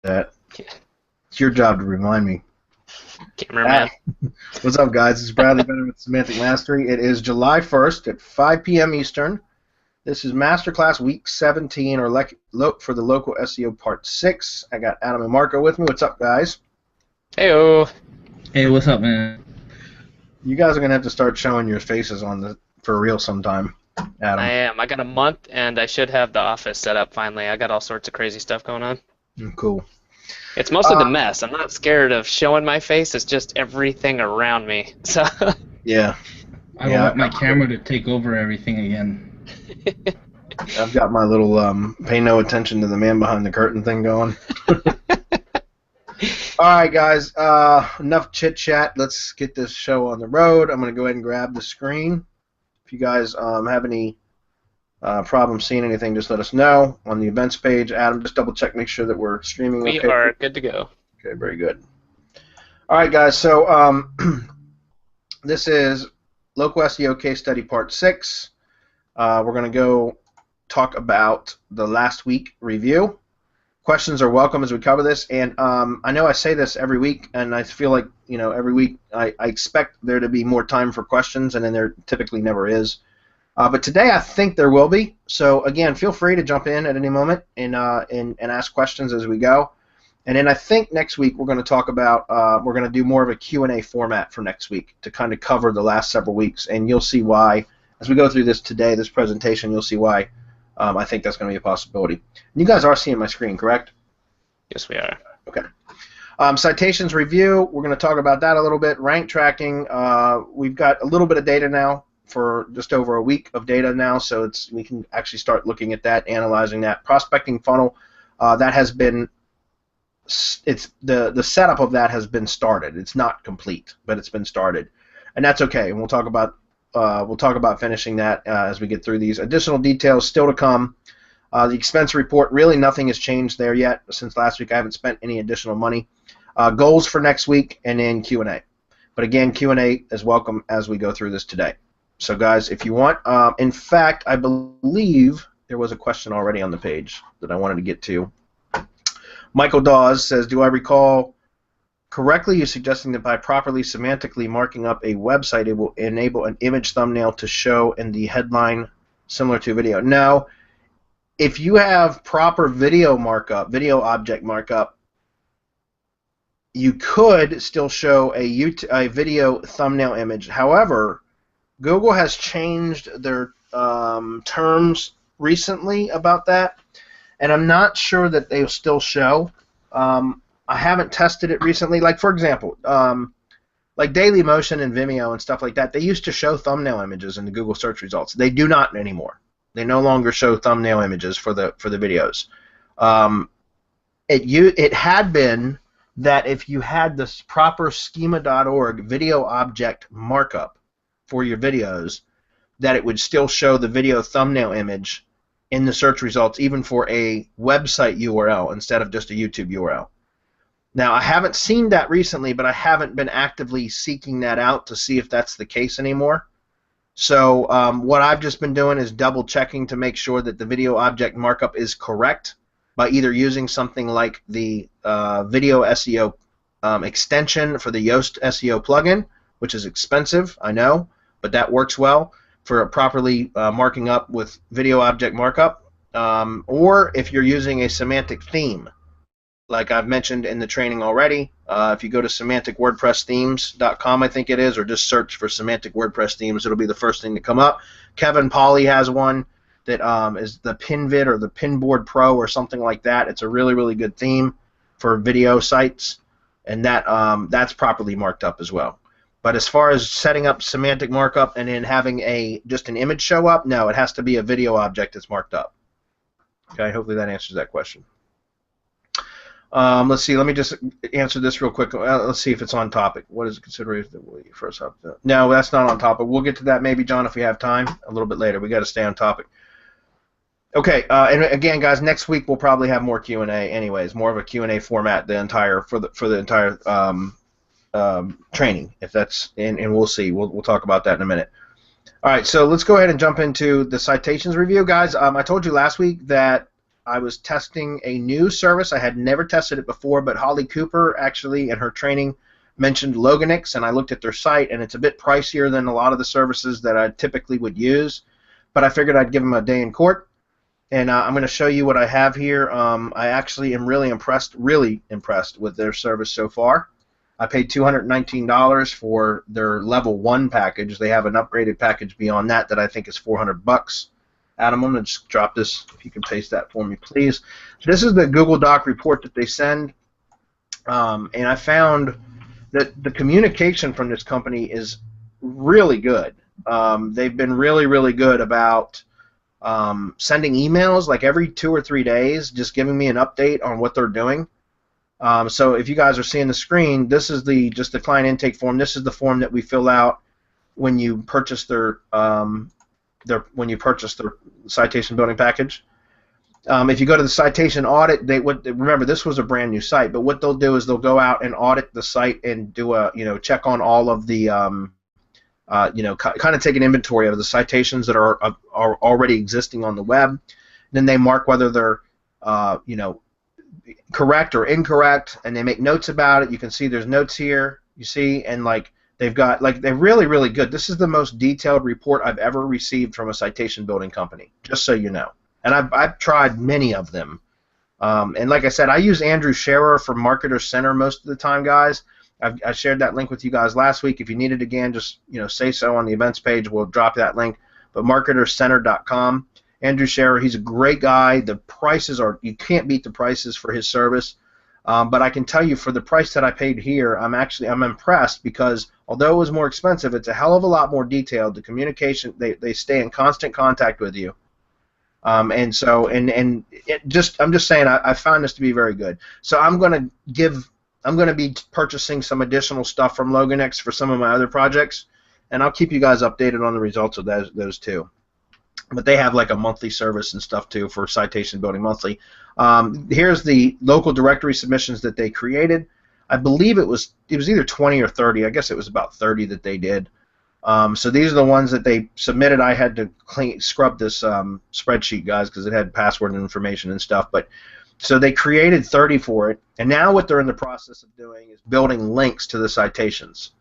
that. It's your job to remind me. Cameraman. What's up, guys? This is Bradley Bennett with Semantic Mastery. It is July 1st at 5 p.m. Eastern. This is Masterclass Week 17, or for the Local SEO Part 6. I got Adam and Marco with me. What's up, guys? Heyo. Hey, what's up, man? You guys are going to have to start showing your faces for real sometime, Adam. I am. I got a month, and I should have the office set up finally. I got all sorts of crazy stuff going on. Cool. It's mostly the mess. I'm not scared of showing my face. It's just everything around me. So. Yeah. I want my camera to take over everything again. I've got my little pay no attention to the man behind the curtain thing going. All right, guys. Enough chit-chat. Let's get this show on the road. I'm going to go ahead and grab the screen. If you guys have any problems seeing anything, just let us know on the events page. Adam, just double-check, make sure that we're streaming okay. We are good to go. Okay, very good. All right, guys. So this is Local SEO Case Study Part 6. We're going to go talk about the last week review. Questions are welcome as we cover this, and I know I say this every week, and I feel like every week I expect there to be more time for questions, and then there typically never is. But today I think there will be. So again, feel free to jump in at any moment and ask questions as we go. And then I think next week we're going to talk about we're going to do more of a Q&A format for next week to kind of cover the last several weeks, and you'll see why as we go through this presentation. You'll see why. I think that's going to be a possibility. And you guys are seeing my screen, correct? Yes, we are. Okay. Citations review, we're going to talk about that a little bit. Rank tracking, we've got a little bit of data now, for just over a week of data now, so we can actually start looking at that, analyzing that. Prospecting funnel, that has been, the setup of that has been started. It's not complete, but it's been started, and that's okay. And we'll talk about finishing that as we get through these. Additional details still to come. The expense report, really nothing has changed there yet. Since last week I haven't spent any additional money. Goals for next week, and then Q&A. But again, Q&A is welcome as we go through this today. So guys, if you want, in fact, I believe there was a question already on the page that I wanted to get to. Michael Dawes says, do I recall correctly you suggesting that by properly semantically marking up a website, it will enable an image thumbnail to show in the headline similar to video? No. If you have proper video markup, video object markup, you could still show a video thumbnail image. However, Google has changed their terms recently about that, and I'm not sure that they'll still show. I haven't tested it recently. Like, for example, like Dailymotion and Vimeo and stuff like that, they used to show thumbnail images in the Google search results. They do not anymore. They no longer show thumbnail images for the videos. It had been that if you had this proper schema.org video object markup for your videos, that it would still show the video thumbnail image in the search results, even for a website URL instead of just a YouTube URL. Now, I haven't seen that recently, but I haven't been actively seeking that out to see if that's the case anymore. So what I've just been doing is double checking to make sure that the video object markup is correct by either using something like the video SEO extension for the Yoast SEO plugin, which is expensive, I know, but that works well for properly marking up with video object markup, or if you're using a semantic theme, like I've mentioned in the training already. If you go to semanticwordpressthemes.com, I think it is, or just search for semantic WordPress themes, it'll be the first thing to come up. Kevin Pauly has one that is the Pinvid or the Pinboard Pro or something like that. It's a really, really good theme for video sites, and that's properly marked up as well. But as far as setting up semantic markup and then having just an image show up, no, it has to be a video object that's marked up. Okay, hopefully that answers that question. Let's see. Let me just answer this real quick. Let's see if it's on topic. What is consideration that we first have to? No, that's not on topic. We'll get to that maybe, John, if we have time a little bit later. We got to stay on topic. Okay. And again, guys, next week we'll probably have more Q&A. Anyways, more of a Q&A format for the entire training. If that's and we'll see. We'll talk about that in a minute. All right. So let's go ahead and jump into the citations review, guys. I told you last week that I was testing a new service. I had never tested it before, but Holly Cooper actually in her training mentioned Loganix, and I looked at their site, and it's a bit pricier than a lot of the services that I typically would use, but I figured I'd give them a day in court, and I'm going to show you what I have here. I actually am really impressed with their service so far. I paid $219 for their level 1 package. They have an upgraded package beyond that I think is $400. Adam, I'm going to just drop this, if you can paste that for me, please. This is the Google Doc report that they send, and I found that the communication from this company is really good. They've been really, really good about sending emails like every 2 or 3 days, just giving me an update on what they're doing. So if you guys are seeing the screen, this is just the client intake form. This is the form that we fill out when you purchase their citation building package. If you go to the citation audit, remember this was a brand new site, but what they'll do is they'll go out and audit the site and do a check on all of the kind of take an inventory of the citations that are already existing on the web. Then they mark whether they're correct or incorrect, and they make notes about it. You can see there's notes here. You see, and they're really, really good. This is the most detailed report I've ever received from a citation building company, just so you know. And I've tried many of them. And like I said, I use Andrew Scherer from Marketer Center most of the time, guys. I shared that link with you guys last week. If you need it again, just say so on the events page. We'll drop that link. But marketercenter.com. Andrew Scherer, he's a great guy. The prices you can't beat the prices for his service. But I can tell you, for the price that I paid here, I'm impressed, because although it was more expensive, it's a hell of a lot more detailed. The communication, they stay in constant contact with you. I'm just saying, I found this to be very good. So I'm going to be purchasing some additional stuff from Loganix for some of my other projects, and I'll keep you guys updated on the results of those too. But they have like a monthly service and stuff too for Citation Building Monthly. Here's the local directory submissions that they created. I believe it was either 20 or 30. I guess it was about 30 that they did. So these are the ones that they submitted. I had to scrub this spreadsheet, guys, because it had password information and stuff. But so they created 30 for it, and now what they're in the process of doing is building links to the citations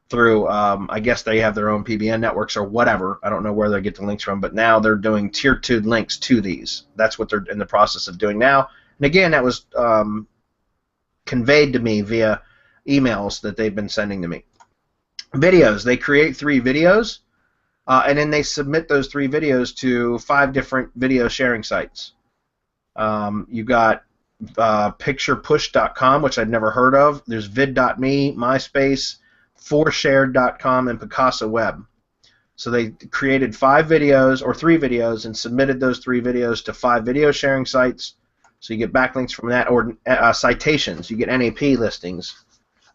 through, I guess they have their own PBN networks or whatever. I don't know where they get the links from, but now they're doing tier 2 links to these. That's what they're in the process of doing now. And again, that was conveyed to me via emails that they've been sending to me. Videos. They create 3 videos, and then they submit those 3 videos to 5 different video sharing sites. You got picturepush.com, which I'd never heard of. There's vid.me, MySpace, forshared.com, and Picasa Web. So they created 5 videos or 3 videos and submitted those 3 videos to 5 video sharing sites. So you get backlinks from that, or citations. You get NAP listings.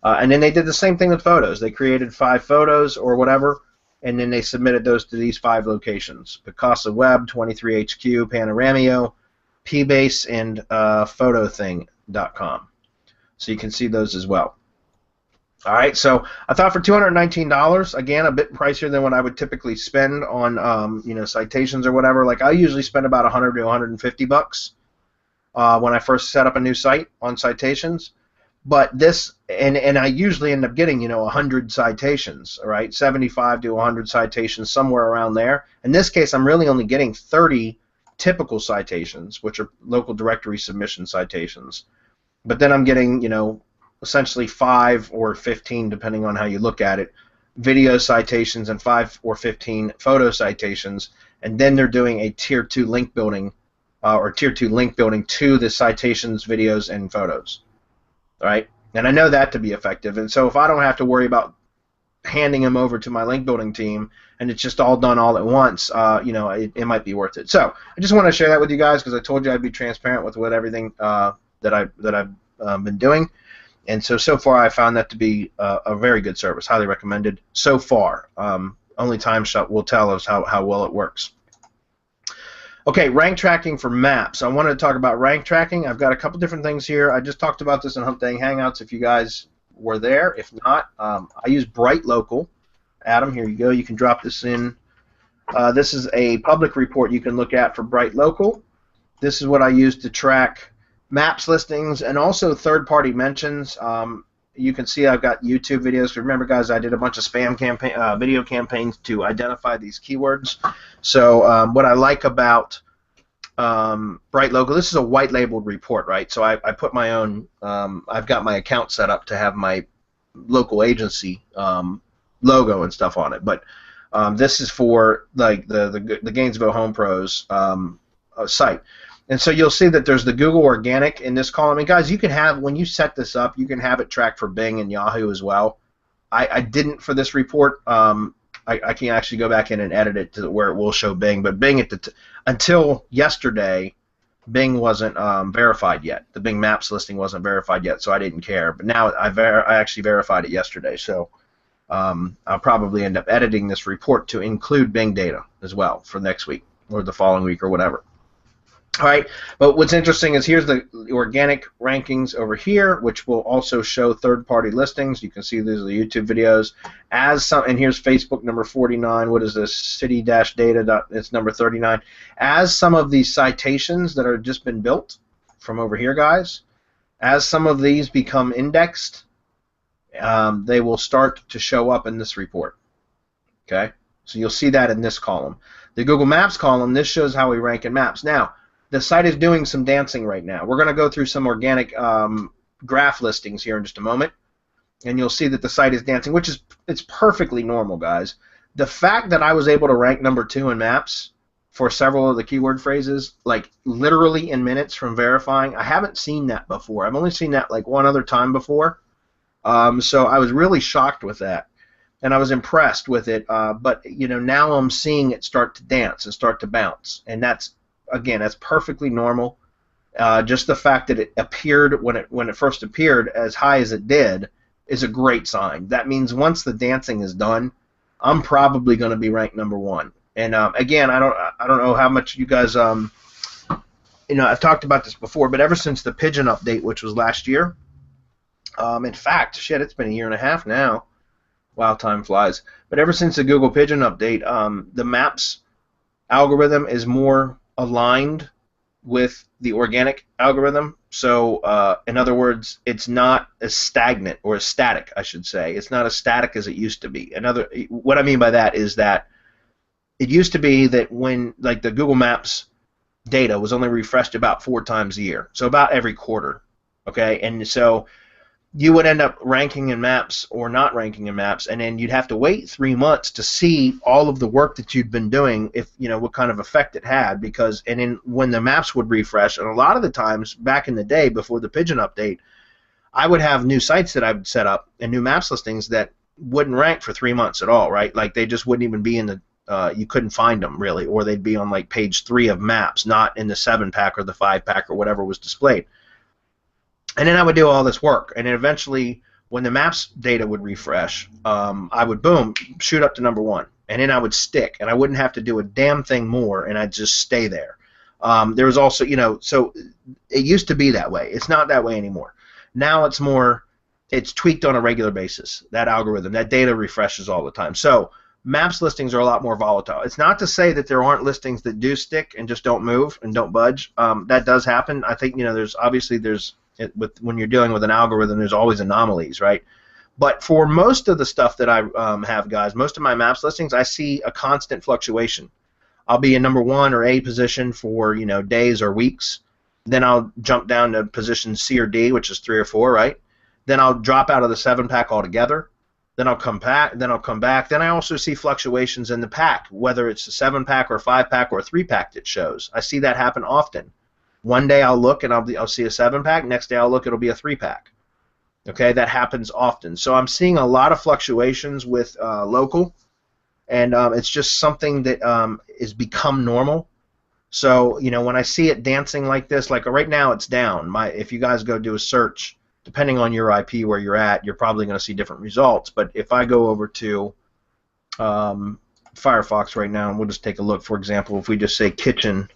And then they did the same thing with photos. They created 5 photos or whatever, and then they submitted those to these 5 locations: Picasa Web, 23HQ, Panoramio, PBase, and photothing.com. So you can see those as well. All right, so I thought for $219, again, a bit pricier than what I would typically spend on citations or whatever. Like, I usually spend about $100 to $150 when I first set up a new site on citations. But this, and I usually end up getting 100 citations, all right, 75 to 100 citations, somewhere around there. In this case, I'm really only getting 30 typical citations, which are local directory submission citations. But then I'm getting, essentially 5 or 15, depending on how you look at it, video citations and 5 or 15 photo citations, and then they're doing a tier 2 link building to the citations, videos, and photos. All right, and I know that to be effective, and so if I don't have to worry about handing them over to my link building team and it's just all done all at once, it might be worth it. So I just want to share that with you guys, because I told you I'd be transparent with everything that I've been doing. And so far I found that to be a very good service, highly recommended so far. Only time will tell us how well it works. Okay, rank tracking for maps. I wanted to talk about rank tracking. I've got a couple different things here. I just talked about this in Hump Day Hangouts if you guys were there. If not, I use Bright Local. Adam, here you go. You can drop this in. This is a public report you can look at for Bright Local. This is what I use to track maps listings and also third-party mentions. You can see I've got YouTube videos. Remember, guys, I did a bunch of spam video campaigns to identify these keywords. So what I like about Bright Local, this is a white labeled report, right? So I put my own, I've got my account set up to have my local agency logo and stuff on it. But this is for like the Gainesville Home Pros site. And so you'll see that there's the Google Organic in this column. And guys, you can have, when you set this up, you can have it tracked for Bing and Yahoo as well. I didn't for this report. I can actually go back in and edit it to where it will show Bing. But Bing, until yesterday, Bing wasn't verified yet. The Bing Maps listing wasn't verified yet, so I didn't care. But now I actually verified it yesterday. So I'll probably end up editing this report to include Bing data as well for next week or the following week or whatever. All right, but what's interesting is here's the organic rankings over here, which will also show third-party listings. You can see these are the YouTube videos. And here's Facebook number 49. What is this? City-data. It's number 39. As some of these citations that are just been built from over here, guys, as some of these become indexed, they will start to show up in this report. Okay, so you'll see that in this column. The Google Maps column, this shows how we rank in maps. Now, the site is doing some dancing right now. We're going to go through some organic graph listings here in just a moment, and you'll see that the site is dancing, which is it's perfectly normal, guys. The fact that I was able to rank number 2 in maps for several of the keyword phrases, like literally in minutes from verifying, I haven't seen that before. I've only seen that like one other time before. So I was really shocked with that, and I was impressed with it. But you know, now I'm seeing it start to dance and start to bounce, and that's, again, that's perfectly normal. Just the fact that it appeared when it first appeared as high as it did is a great sign. That means once the dancing is done, I'm probably going to be ranked number 1. And again, I don't know how much you guys you know, I've talked about this before, but ever since the Pigeon update, which was last year, in fact, shit, it's been a year and a half now. Wow, time flies. But ever since the Google Pigeon update, the Maps algorithm is more aligned with the organic algorithm. So in other words, it's not as stagnant, or as static, I should say. It's not as static as it used to be. What I mean by that is that it used to be that when, like, the Google Maps data was only refreshed about 4 times a year, so about every quarter, okay? And so you would end up ranking in maps or not ranking in maps, and then you'd have to wait 3 months to see all of the work that you'd been doing, if you know what kind of effect it had. Because and then when the maps would refresh, and a lot of the times back in the day before the Pigeon update, I would have new sites that I would set up and new maps listings that wouldn't rank for 3 months at all, right? Like they just wouldn't even be in the you couldn't find them really, or they'd be on like page 3 of maps, not in the 7-pack or the 5-pack or whatever was displayed. And then I would do all this work, and then eventually, when the maps data would refresh, I would, boom, shoot up to number 1, and then I would stick, and I wouldn't have to do a damn thing more, and I'd just stay there. There was also, you know, so it used to be that way. It's not that way anymore. Now it's more, it's tweaked on a regular basis, that algorithm. That data refreshes all the time. So maps listings are a lot more volatile. It's not to say that there aren't listings that do stick and just don't move and don't budge. That does happen. I think, you know, when you're dealing with an algorithm, there's always anomalies, right? But for most of the stuff that I have, guys, most of my maps listings, I see a constant fluctuation. I'll be in number 1 or A position for, you know, days or weeks. Then I'll jump down to position C or D, which is 3 or 4, right? Then I'll drop out of the 7-pack altogether. Then I'll come back. Then I also see fluctuations in the pack, whether it's a 7-pack or 5-pack or a 3-pack that shows. I see that happen often. One day I'll look and I'll see a 7-pack. Next day I'll look, it'll be a 3-pack. Okay, that happens often. So I'm seeing a lot of fluctuations with local, and it's just something that is become normal. So you know, when I see it dancing like this, like right now it's down. If you guys go do a search, depending on your IP where you're at, you're probably going to see different results. But if I go over to Firefox right now, and we'll just take a look. For example, if we just say kitchen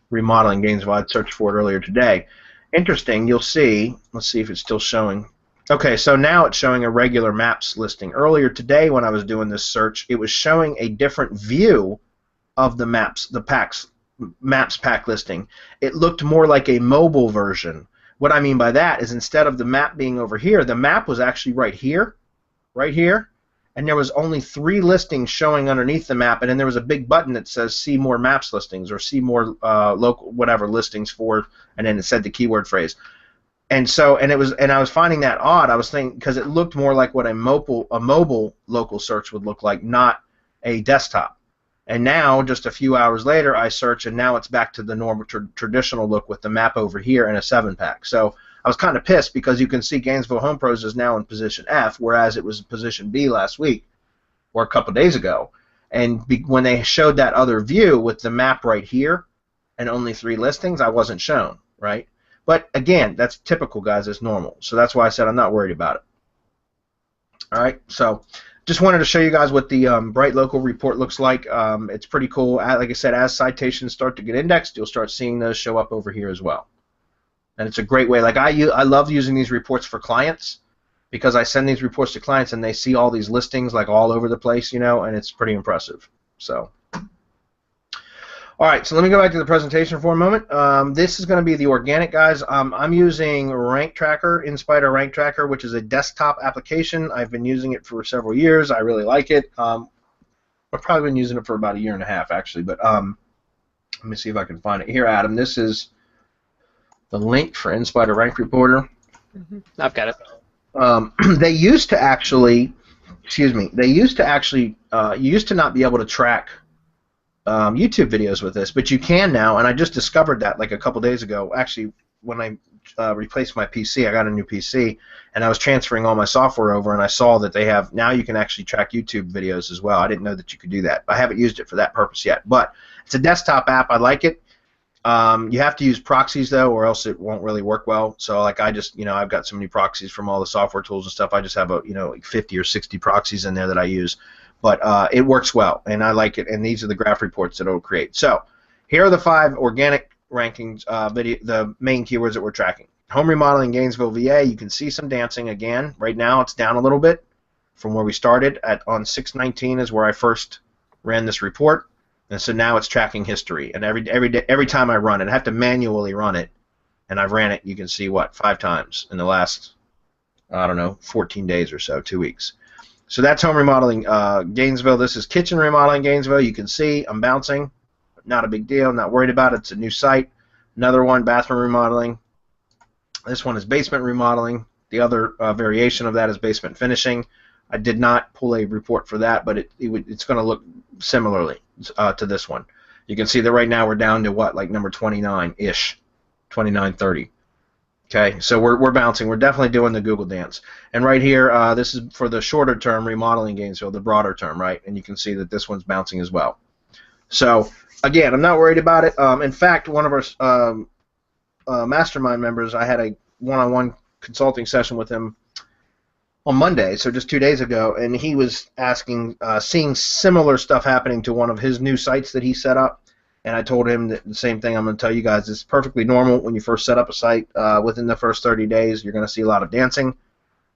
remodeling Gainesville, I searched for it earlier today. Interesting, you'll see, let's see if it's still showing. Okay, so now it's showing a regular maps listing. Earlier today when I was doing this search, it was showing a different view of the maps, the packs Maps pack listing. It looked more like a mobile version. What I mean by that is instead of the map being over here, the map was actually right here, and there was only 3 listings showing underneath the map, and then there was a big button that says see more maps listings or see more local whatever listings for, and then it said the keyword phrase. And so, and I was finding that odd. I was thinking because it looked more like what a mobile local search would look like, not a desktop. And now, just a few hours later, I search, and now it's back to the normal traditional look with the map over here and a 7-pack. So I was kind of pissed because you can see Gainesville Home Pros is now in position F, whereas it was in position B last week or a couple days ago. And when they showed that other view with the map right here and only 3 listings, I wasn't shown, right? But again, that's typical, guys. It's normal. So that's why I said I'm not worried about it. All right, so just wanted to show you guys what the Bright Local report looks like. It's pretty cool. Like I said, as citations start to get indexed, you'll start seeing those show up over here as well. And it's a great way. Like I love using these reports for clients because I send these reports to clients and they see all these listings like all over the place, you know, and it's pretty impressive. So, all right, so let me go back to the presentation for a moment. This is going to be the organic, guys. I'm using Rank Tracker, InSpider Rank Tracker, which is a desktop application. I've been using it for several years. I really like it. I've probably been using it for about 1.5 years, actually. But let me see if I can find it here, Adam. This is the link for InSpider Rank Reporter. I've got it. They used to actually, you used to not be able to track YouTube videos with this, but you can now, and I just discovered that like a couple days ago. Actually, when I replaced my PC, I got a new PC, and I was transferring all my software over, and I saw that they have, now you can actually track YouTube videos as well. I didn't know that you could do that. I haven't used it for that purpose yet, but it's a desktop app. I like it. You have to use proxies, though, or else it won't really work well. So, like, I just, I've got so many proxies from all the software tools and stuff. I just have, like 50 or 60 proxies in there that I use. But it works well, and I like it, and these are the graph reports that it will create. So here are the 5 organic rankings, the main keywords that we're tracking. Home remodeling, Gainesville, VA. You can see some dancing again. Right now it's down a little bit from where we started. On 6/19 is where I first ran this report, and so now it's tracking history. And every time I run it, I have to manually run it, and I've ran it, you can see, 5 times in the last, I don't know, 14 days or so, 2 weeks. So that's home remodeling Gainesville. This is kitchen remodeling Gainesville. You can see I'm bouncing. Not a big deal. I'm not worried about it. It's a new site. Another one, bathroom remodeling. This one is basement remodeling. The other variation of that is basement finishing. I did not pull a report for that, but it's going to look similarly to this one. You can see that right now we're down to what, like number 29-ish, 2930. Okay, so we're bouncing. We're definitely doing the Google dance. And right here, this is for the shorter term remodeling Gainesville, the broader term, right? And you can see that this one's bouncing as well. So again, I'm not worried about it. In fact, one of our mastermind members, I had a one-on-one consulting session with him on Monday, so just 2 days ago, and he was asking, seeing similar stuff happening to one of his new sites that he set up. And I told him that the same thing I'm going to tell you guys. It's perfectly normal when you first set up a site. Within the first 30 days, you're going to see a lot of dancing.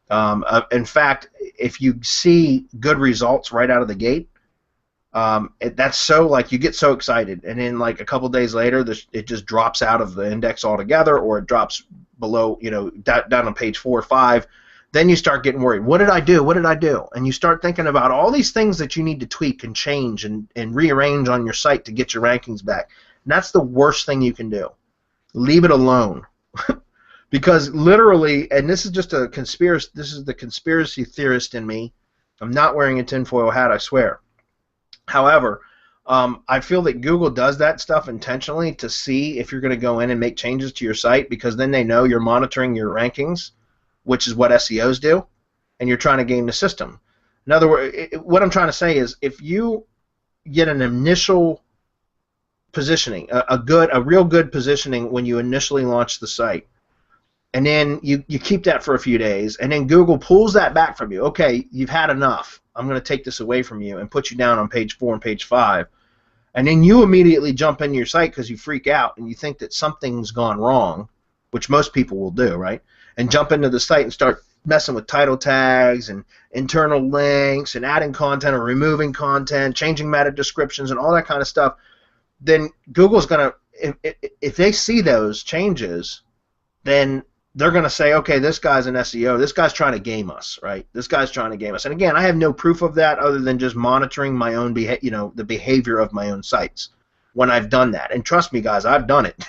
In fact, if you see good results right out of the gate, that's so, like, you get so excited. And then, like, a couple days later, it just drops out of the index altogether, or it drops below, down on page 4 or 5. Then you start getting worried. What did I do? What did I do? And you start thinking about all these things that you need to tweak and change and rearrange on your site to get your rankings back. And that's the worst thing you can do. Leave it alone. Because literally, and this is just a conspiracy, this is the conspiracy theorist in me. I'm not wearing a tinfoil hat, I swear. However, I feel that Google does that stuff intentionally to see if you're going to go in and make changes to your site, because then they know you're monitoring your rankings, which is what SEOs do, and you're trying to game the system. In other words, what I'm trying to say is, if you get an initial positioning, a real good positioning when you initially launch the site, and then you keep that for a few days, and then Google pulls that back from you. Okay, you've had enough. I'm going to take this away from you and put you down on page 4 and page 5. And then you immediately jump into your site because you freak out and you think that something's gone wrong, which most people will do, right? And jump into the site and start messing with title tags and internal links and adding content or removing content, changing meta descriptions and all that kind of stuff. then Google's going to, if they see those changes, then they're going to say, okay, this guy's an SEO. This guy's trying to game us, right? This guy's trying to game us. And again, I have no proof of that other than just monitoring my own, the behavior of my own sites when I've done that. And trust me, guys, I've done it.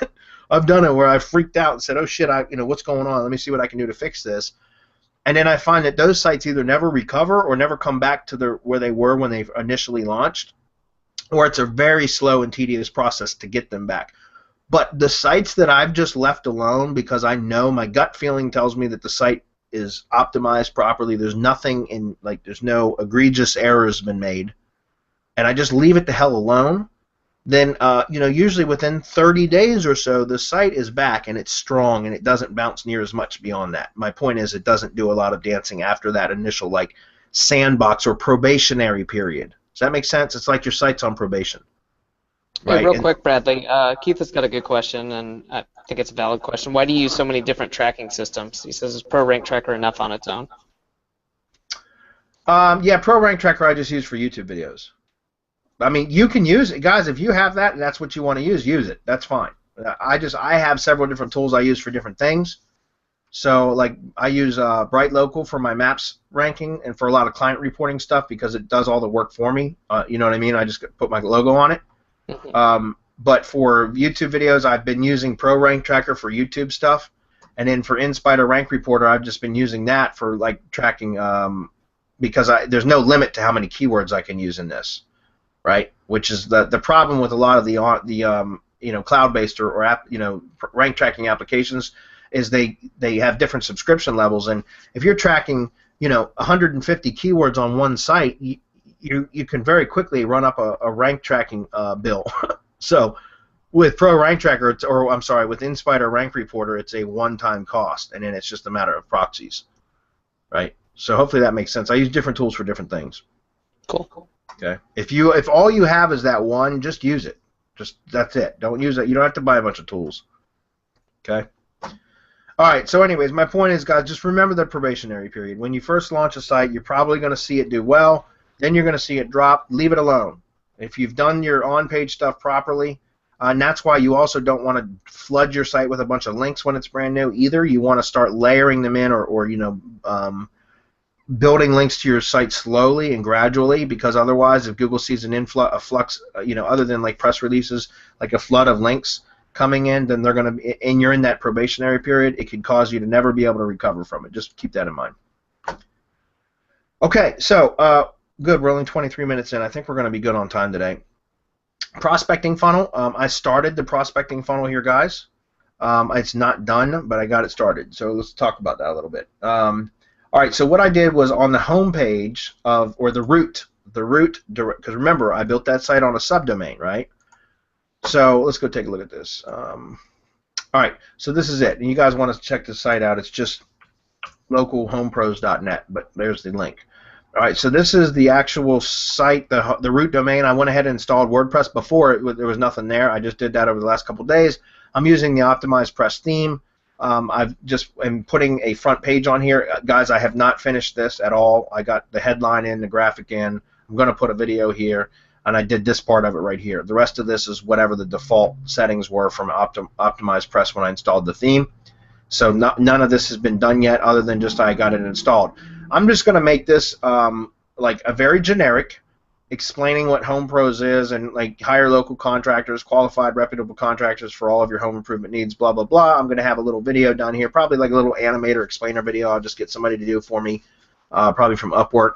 I've done it where I've freaked out and said, oh shit, what's going on? Let me see what I can do to fix this. And then I find that those sites either never recover or never come back to where they were when they initially launched, or it's a very slow and tedious process to get them back. But the sites that I've just left alone because I know my gut feeling tells me that the site is optimized properly, there's nothing there's no egregious errors been made, and I just leave it the hell alone, then usually within 30 days or so the site is back and it's strong and it doesn't bounce near as much beyond that. My point is it doesn't do a lot of dancing after that initial sandbox or probationary period. Does that make sense? It's like your site's on probation. Right? Hey, real quick, Bradley. Keith has got a good question, and I think it's a valid question. Why do you use so many different tracking systems? He says, is ProRank Tracker enough on its own? Yeah, ProRank Tracker I just use for YouTube videos. I mean, you can use it, guys. If you have that and that's what you want to use it. That's fine. I have several different tools I use for different things. So, I use Bright Local for my maps ranking and for a lot of client reporting stuff because it does all the work for me. You know what I mean? I just put my logo on it. But for YouTube videos, I've been using ProRank Tracker for YouTube stuff, and then for InSpider Rank Reporter, I've just been using that for tracking because there's no limit to how many keywords I can use in this. Right, which is the problem with a lot of the cloud-based or app rank tracking applications is they have different subscription levels, and if you're tracking 150 keywords on one site, you can very quickly run up a rank tracking bill. So with ProRank Tracker, with InSpider Rank Reporter, it's a one-time cost, and then it's just a matter of proxies, right? So hopefully that makes sense. I use different tools for different things. Cool. Okay. If all you have is that one, just use it. That's it. Don't use it. You don't have to buy a bunch of tools. Okay. All right. So, anyways, my point is, guys, just remember the probationary period. When you first launch a site, you're probably going to see it do well. Then you're going to see it drop. Leave it alone. If you've done your on-page stuff properly, and that's why you also don't want to flood your site with a bunch of links when it's brand new either. You want to start layering them in, or building links to your site slowly and gradually, because otherwise, if Google sees a flux, other than press releases, a flood of links coming in, then they're going to, and you're in that probationary period, it could cause you to never be able to recover from it. Just keep that in mind. Okay, so good. We're only 23 minutes in. I think we're going to be good on time today. Prospecting funnel. I started the prospecting funnel here, guys. It's not done, but I got it started. So let's talk about that a little bit. All right, so what I did was on the home page or the root, because remember, I built that site on a subdomain, right? So let's go take a look at this. All right, so this is it. And you guys want to check the site out. It's just localhomepros.net, but there's the link. All right, so this is the actual site, the root domain. I went ahead and installed WordPress before. There was nothing there. I just did that over the last couple of days. I'm using the Optimized Press theme. I've just am putting a front page on here. Guys, I have not finished this at all. I got the headline in, the graphic in. I'm going to put a video here, and I did this part of it right here. The rest of this is whatever the default settings were from Optimized Press when I installed the theme. So none of this has been done yet other than just I got it installed. I'm just going to make this like a very generic, explaining what Home Pros is and hire local contractors, qualified, reputable contractors for all of your home improvement needs, blah, blah, blah. I'm going to have a little video down here, probably like a little animator explainer video. I'll just get somebody to do for me, probably from Upwork,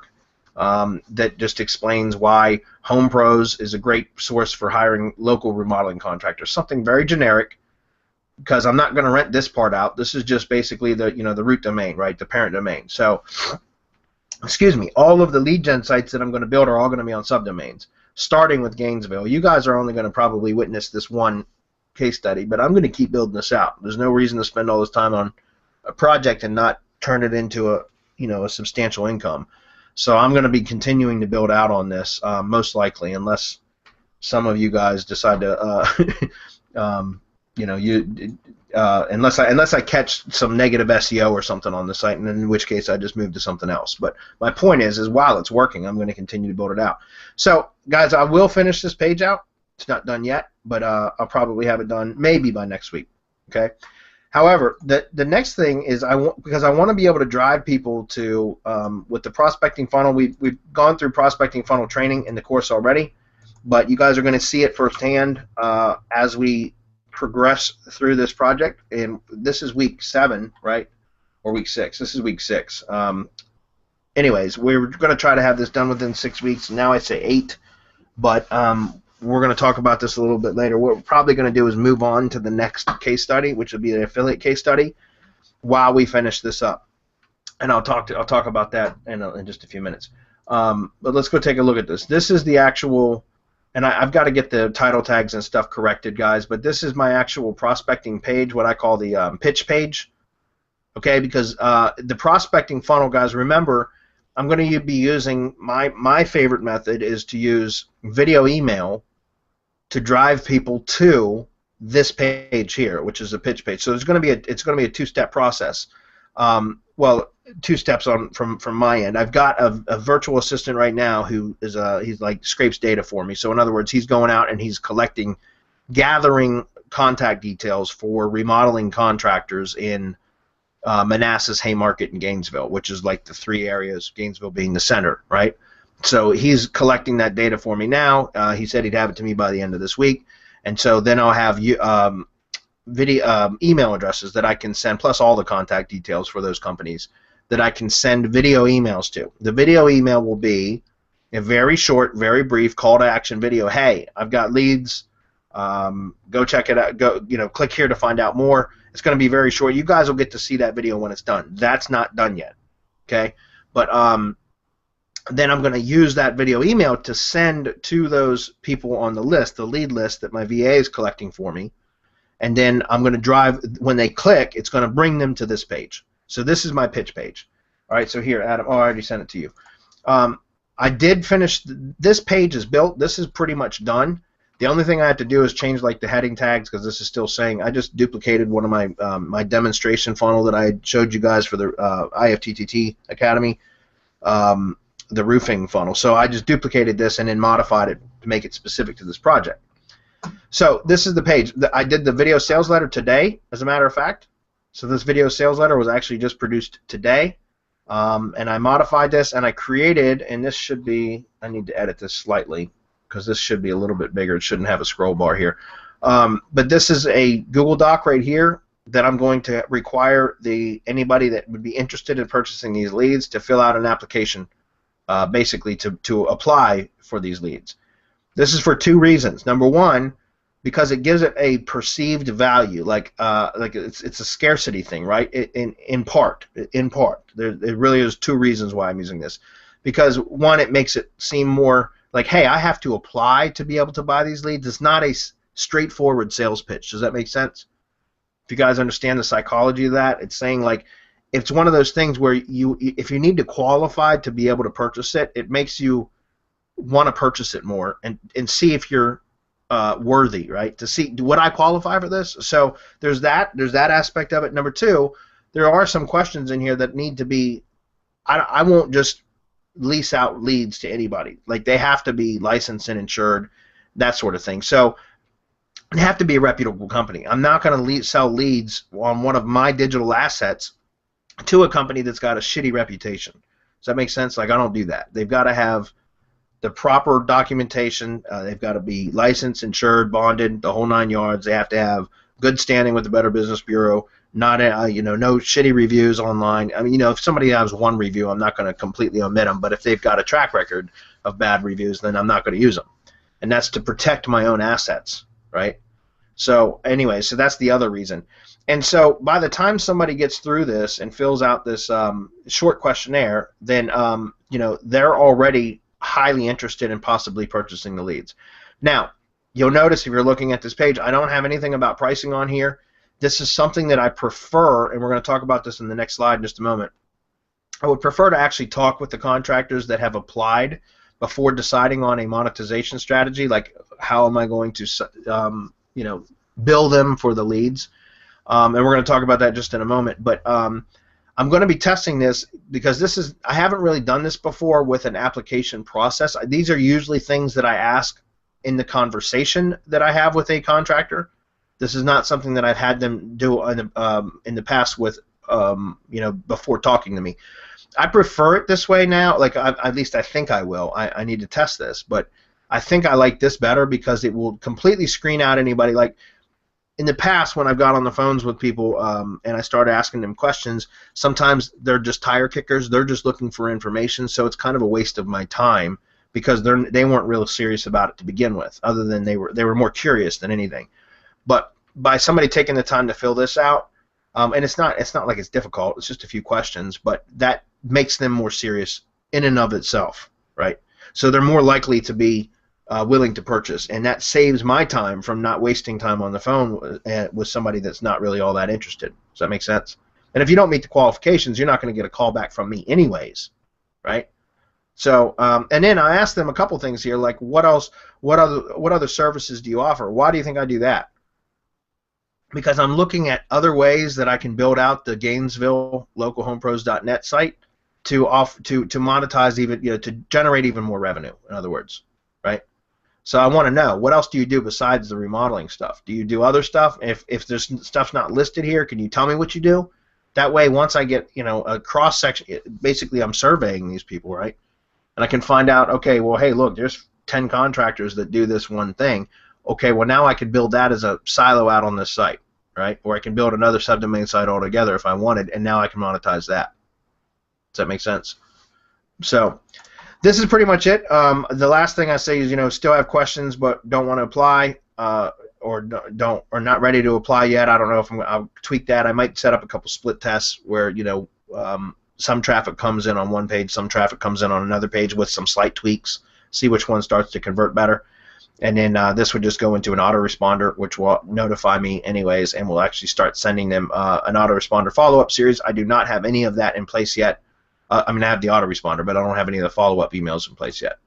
that just explains why Home Pros is a great source for hiring local remodeling contractors. Something very generic, because I'm not going to rent this part out. This is just basically the the root domain, right, the parent domain. So, excuse me, all of the lead gen sites that I'm going to build are all going to be on subdomains, starting with Gainesville. You guys are only going to probably witness this one case study, but I'm going to keep building this out. There's no reason to spend all this time on a project and not turn it into a substantial income. So I'm going to be continuing to build out on this, most likely, unless some of you guys decide to unless I catch some negative SEO or something on the site, and in which case I just move to something else. But my point is while it's working, I'm going to continue to build it out. So, guys, I will finish this page out. It's not done yet, but I'll probably have it done maybe by next week. Okay. However, the next thing is because I want to be able to drive people to with the prospecting funnel. We've gone through prospecting funnel training in the course already, but you guys are going to see it firsthand as we progress through this project. And this is week 7, right, or week 6? This is week 6. Anyways, we're going to try to have this done within 6 weeks. Now I say 8, but we're going to talk about this a little bit later. What we're probably going to do is move on to the next case study, which will be the affiliate case study, while we finish this up. And I'll talk about that in just a few minutes. But let's go take a look at this. This is the actual, and I've got to get the title tags and stuff corrected, guys. But this is my actual prospecting page, what I call the pitch page. Okay, because the prospecting funnel, guys, remember, I'm going to be using my favorite method is to use video email to drive people to this page here, which is a pitch page. So it's going to be a 2-step process. Well, 2 steps from my end. I've got a virtual assistant right now who is he's like scrapes data for me. So in other words, he's going out and he's gathering contact details for remodeling contractors in Manassas, Haymarket, and Gainesville, which is like the 3 areas, Gainesville being the center, right? So he's collecting that data for me now. He said he'd have it to me by the end of this week, and so then I'll have video email addresses that I can send, plus all the contact details for those companies that I can send video emails to. The video email will be a very short, very brief call to action video. Hey, I've got leads. Go check it out. Go, click here to find out more. It's going to be very short. You guys will get to see that video when it's done. That's not done yet, okay? But then I'm going to use that video email to send to those people on the list, the lead list that my VA is collecting for me, and then I'm going to drive, when they click, it's going to bring them to this page. So this is my pitch page. All right, so here, Adam, I already sent it to you. I did finish, this page is built. This is pretty much done. The only thing I have to do is change like the heading tags, because this is still saying, I just duplicated one of my my demonstration funnel that I showed you guys for the IFTTT Academy, the roofing funnel. So I just duplicated this and then modified it to make it specific to this project. So this is the page. I did the video sales letter today, as a matter of fact. So this video sales letter was actually just produced today. And I modified this and I created, and this should be, I need to edit this slightly, because this should be a little bit bigger. It shouldn't have a scroll bar here. But this is a Google Doc right here that I'm going to require anybody that would be interested in purchasing these leads to fill out an application, basically to apply for these leads. This is for 2 reasons. Number one, because it gives it a perceived value, like it's a scarcity thing, right? In part, there really is 2 reasons why I'm using this. Because one, it makes it seem more like, hey, I have to apply to be able to buy these leads. It's not a straightforward sales pitch. Does that make sense? If you guys understand the psychology of that, it's saying like, it's one of those things where if you need to qualify to be able to purchase it, it makes you want to purchase it more and see if you're worthy, right? To see, would I qualify for this? So there's that aspect of it. Number 2, there are some questions in here that need to be. I won't just lease out leads to anybody. Like, they have to be licensed and insured, that sort of thing. So they have to be a reputable company. I'm not going to sell leads on one of my digital assets to a company that's got a shitty reputation. Does that make sense? Like, I don't do that. They've got to have the proper documentation. They've got to be licensed, insured, bonded, the whole 9 yards. They have to have good standing with the Better Business Bureau. Not no shitty reviews online. I mean, if somebody has 1 review, I'm not going to completely omit them. But if they've got a track record of bad reviews, then I'm not going to use them. And that's to protect my own assets, right? So anyway, so that's the other reason. And so by the time somebody gets through this and fills out this short questionnaire, then they're already highly interested in possibly purchasing the leads. Now, you'll notice if you're looking at this page, I don't have anything about pricing on here. This is something that I prefer, and we're going to talk about this in the next slide in just a moment. I would prefer to actually talk with the contractors that have applied before deciding on a monetization strategy, like how am I going to bill them for the leads. And we're going to talk about that just in a moment. But I'm going to be testing this because I haven't really done this before with an application process. These are usually things that I ask in the conversation that I have with a contractor. This is not something that I've had them do in the past with, before talking to me. I prefer it this way now. Like, at least I think I will. I need to test this, but I think I like this better because it will completely screen out anybody. Like, in the past, when I've got on the phones with people and I start asking them questions, sometimes they're just tire kickers. They're just looking for information, so it's kind of a waste of my time because they weren't real serious about it to begin with, other than they were more curious than anything. But by somebody taking the time to fill this out, and it's not like it's difficult. It's just a few questions, but that makes them more serious in and of itself, right? So they're more likely to be willing to purchase, and that saves my time from not wasting time on the phone with somebody that's not really all that interested. Does that make sense? And if you don't meet the qualifications, you're not going to get a call back from me anyways, right? So, and then I asked them a couple things here, like what else, what other services do you offer? Why do you think I do that? Because I'm looking at other ways that I can build out the Gainesville localhomepros.net site to monetize even, to generate even more revenue. In other words, right? So I want to know, what else do you do besides the remodeling stuff? Do you do other stuff? If there's stuff's not listed here, can you tell me what you do? That way, once I get a cross section, basically I'm surveying these people, right? And I can find out, okay, well, hey, look, there's 10 contractors that do this one thing. Okay, well, now I could build that as a silo out on this site, right? Or I can build another subdomain site altogether if I wanted, and now I can monetize that. Does that make sense? So this is pretty much it. The last thing I say is, still have questions but don't want to apply, or not ready to apply yet. I don't know if I'll tweak that. I might set up a couple split tests where some traffic comes in on one page, some traffic comes in on another page with some slight tweaks. See which one starts to convert better. And then this would just go into an autoresponder, which will notify me anyways, and will actually start sending them an autoresponder follow-up series. I do not have any of that in place yet. I have the autoresponder, but I don't have any of the follow-up emails in place yet.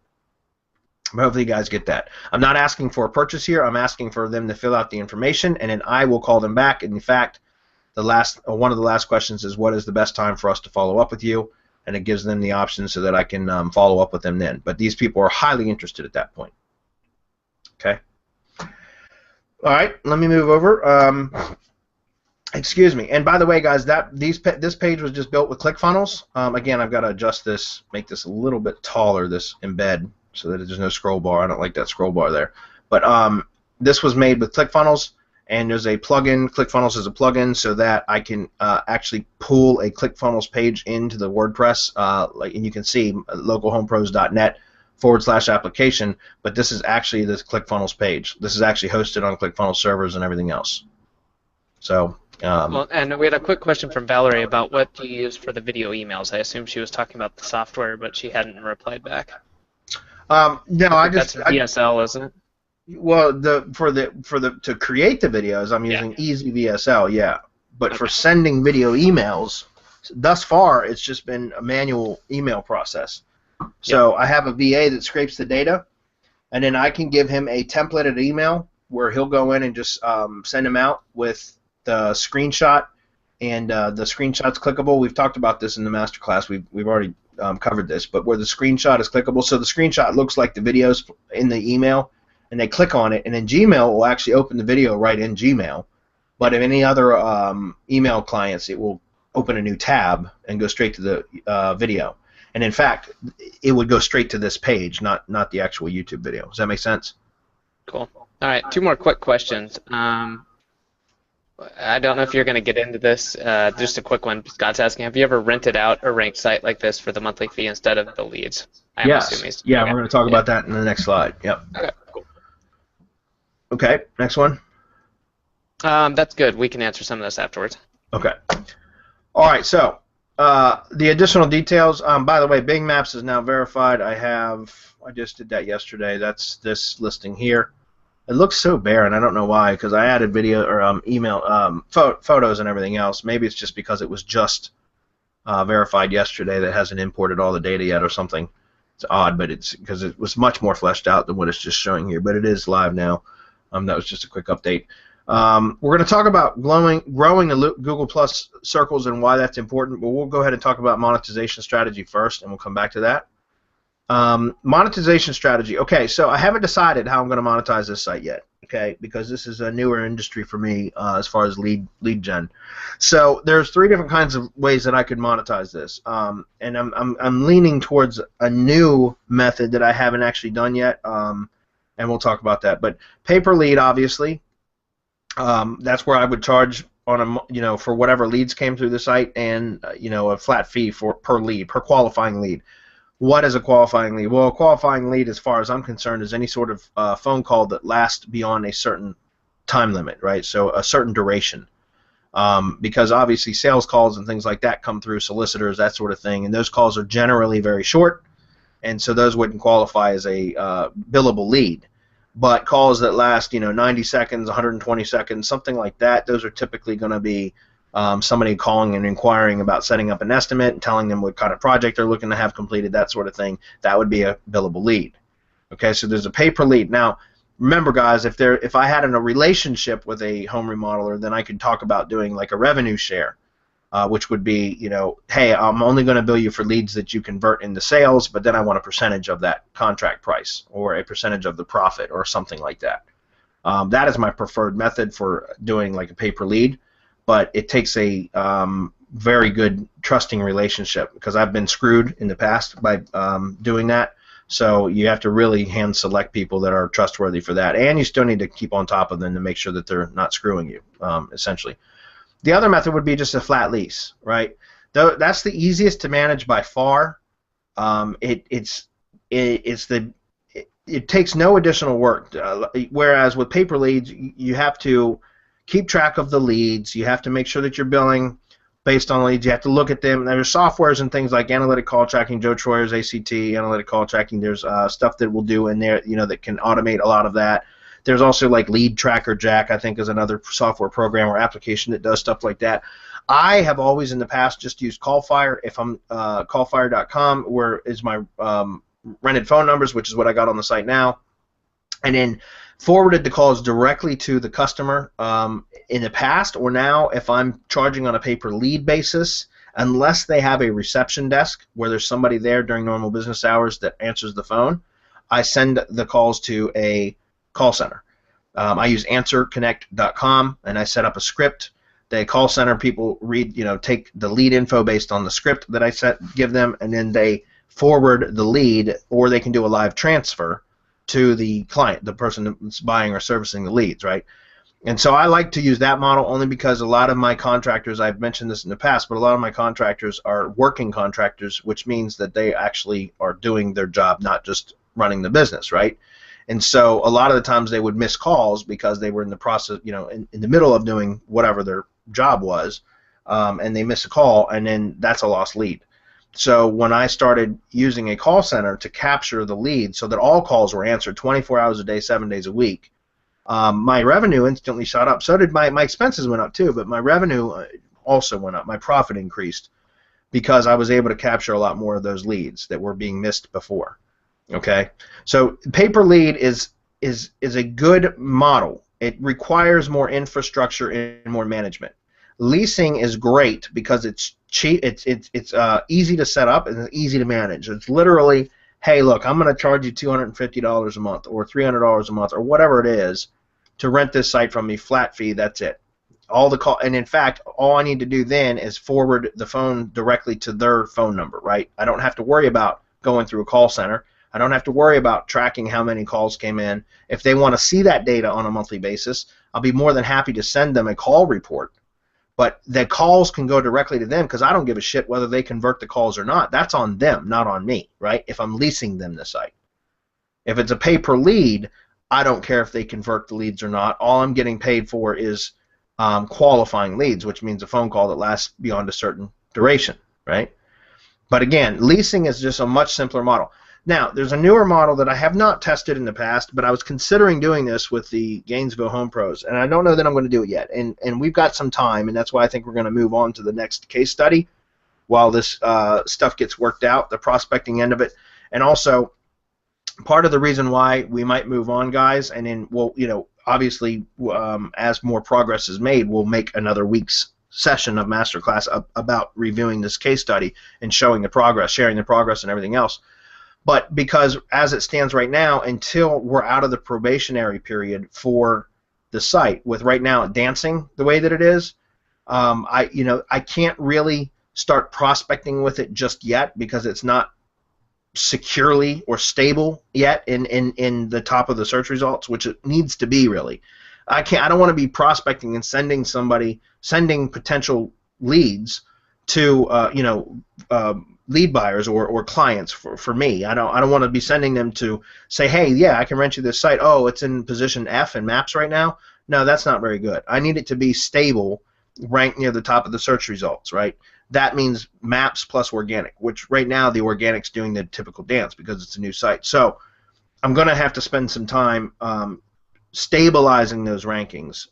But hopefully you guys get that. I'm not asking for a purchase here. I'm asking for them to fill out the information, and then I will call them back. And in fact, one of the last questions is, what is the best time for us to follow up with you? And it gives them the option so that I can follow up with them then. But these people are highly interested at that point. Okay. All right, let me move over. Excuse me. And by the way, guys, this page was just built with ClickFunnels. Again, I've got to adjust this, make this a little bit taller, this embed, so that there's no scroll bar. I don't like that scroll bar there. But this was made with ClickFunnels, and there's a plugin. ClickFunnels is a plugin so that I can actually pull a ClickFunnels page into the WordPress, and you can see localhomepros.net /application, but this is actually this ClickFunnels page. This is actually hosted on ClickFunnels servers and everything else. So. Well, and we had a quick question from Valerie about what do you use for the video emails. I assume she was talking about the software, but she hadn't replied back. No, that's VSL, isn't it? Well, to create the videos, I'm using Easy VSL, yeah. But for sending video emails, thus far it's just been a manual email process. So I have a VA that scrapes the data, and then I can give him a templated email where he'll go in and just send them out with the screenshot, and the screenshot's clickable. We've talked about this in the masterclass. We've already covered this, but where the screenshot is clickable, so the screenshot looks like the videos in the email, and they click on it, and then Gmail will actually open the video right in Gmail. But if any other email clients, it will open a new tab and go straight to the video. And in fact, it would go straight to this page, not the actual YouTube video. Does that make sense? Cool. All right, 2 more quick questions. I don't know if you're going to get into this. Just a quick one. Scott's asking, have you ever rented out a ranked site like this for the monthly fee instead of the leads? Yes. Yeah, we're going to talk about that in the next slide. Yep. Okay, cool. Okay, next one. That's good. We can answer some of this afterwards. Okay. All right, so the additional details. By the way, Bing Maps is now verified. I just did that yesterday. That's this listing here. It looks so barren. I don't know why, because I added video or email, photos and everything else. Maybe it's just because it was just verified yesterday that hasn't imported all the data yet or something. It's odd, but it's because it was much more fleshed out than what it's just showing here. But it is live now. That was just a quick update. We're going to talk about growing the Google Plus circles and why that's important, but we'll go ahead and talk about monetization strategy first, and we'll come back to that. Monetization strategy. Okay, so I haven't decided how I'm going to monetize this site yet. Okay, because this is a newer industry for me as far as lead gen. So there's 3 different kinds of ways that I could monetize this, and I'm leaning towards a new method that I haven't actually done yet, and we'll talk about that. But pay per lead, obviously, that's where I would charge on for whatever leads came through the site, and a flat fee per lead, per qualifying lead. What is a qualifying lead? Well, a qualifying lead, as far as I'm concerned, is any sort of phone call that lasts beyond a certain time limit, right? So a certain duration. Because obviously sales calls and things like that come through, solicitors, that sort of thing, and those calls are generally very short, and so those wouldn't qualify as a billable lead. But calls that last, 90 seconds, 120 seconds, something like that, those are typically going to be somebody calling and inquiring about setting up an estimate and telling them what kind of project they're looking to have completed, that sort of thing. That would be a billable lead. Okay, so there's a pay per lead. Now, remember, guys, if I had a relationship with a home remodeler, then I could talk about doing like a revenue share, which would be, hey, I'm only going to bill you for leads that you convert into sales, but then I want a percentage of that contract price or a percentage of the profit or something like that. That is my preferred method for doing like a pay per lead. But it takes a very good trusting relationship, because I've been screwed in the past by doing that. So you have to really hand select people that are trustworthy for that, and you still need to keep on top of them to make sure that they're not screwing you, essentially. The other method would be just a flat lease, right? That's the easiest to manage by far. It takes no additional work, whereas with pay per leads, you have to keep track of the leads. You have to make sure that you're billing based on leads. You have to look at them. There's softwares and things like analytic call tracking, Joe Troyer's ACT, analytic call tracking. There's stuff that we'll do in there, that can automate a lot of that. There's also like Lead Tracker Jack, I think, is another software program or application that does stuff like that. I have always in the past just used Callfire. If I'm callfire.com, where is my rented phone numbers, which is what I got on the site now, and then forwarded the calls directly to the customer. In the past or now, if I'm charging on a pay per lead basis, unless they have a reception desk where there's somebody there during normal business hours that answers the phone, I send the calls to a call center. I use answerconnect.com, and I set up a script. The call center people read, take the lead info based on the script that I give them, and then they forward the lead, or they can do a live transfer to the client, the person that's buying or servicing the leads, right? And so I like to use that model only because a lot of my contractors, I've mentioned this in the past, but a lot of my contractors are working contractors, which means that they actually are doing their job, not just running the business, right? And so a lot of the times they would miss calls because they were in the process, in the middle of doing whatever their job was, and they miss a call, and then that's a lost lead. So when I started using a call center to capture the lead so that all calls were answered 24 hours a day, 7 days a week, my revenue instantly shot up. So did my expenses went up too, but my revenue also went up. My profit increased because I was able to capture a lot more of those leads that were being missed before. Okay, so pay per lead is a good model. It requires more infrastructure and more management. Leasing is great because it's cheap. It's easy to set up and it's easy to manage. It's literally, hey, look, I'm going to charge you $250 a month or $300 a month or whatever it is to rent this site from me, flat fee. That's it. And in fact, all I need to do then is forward the phone directly to their phone number, right? I don't have to worry about going through a call center. I don't have to worry about tracking how many calls came in. If they want to see that data on a monthly basis, I'll be more than happy to send them a call report. But the calls can go directly to them because I don't give a shit whether they convert the calls or not. That's on them, not on me, right? If I'm leasing them the site. If it's a pay per lead, I don't care if they convert the leads or not. All I'm getting paid for is qualifying leads, which means a phone call that lasts beyond a certain duration, right? But again, leasing is just a much simpler model. Now, there's a newer model that I have not tested in the past, but I was considering doing this with the Gainesville Home Pros, and I don't know that I'm going to do it yet. And we've got some time, and that's why I think we're going to move on to the next case study while this stuff gets worked out, the prospecting end of it. And also, part of the reason why we might move on, guys, and then we'll, obviously, as more progress is made, we'll make another week's session of masterclass about reviewing this case study and showing the progress, sharing the progress, and everything else. But because as it stands right now, until we're out of the probationary period for the site, with right now it dancing the way that it is, I can't really start prospecting with it just yet because it's not securely or stable yet in the top of the search results, which it needs to be really. I don't want to be prospecting and sending potential leads to lead buyers or clients for me. I don't want to be sending them to say, hey, yeah, I can rent you this site. Oh, it's in position F in maps right now. No, that's not very good. I need it to be stable, ranked near the top of the search results, right? That means maps plus organic, which right now the organic's doing the typical dance because it's a new site. So I'm going to have to spend some time stabilizing those rankings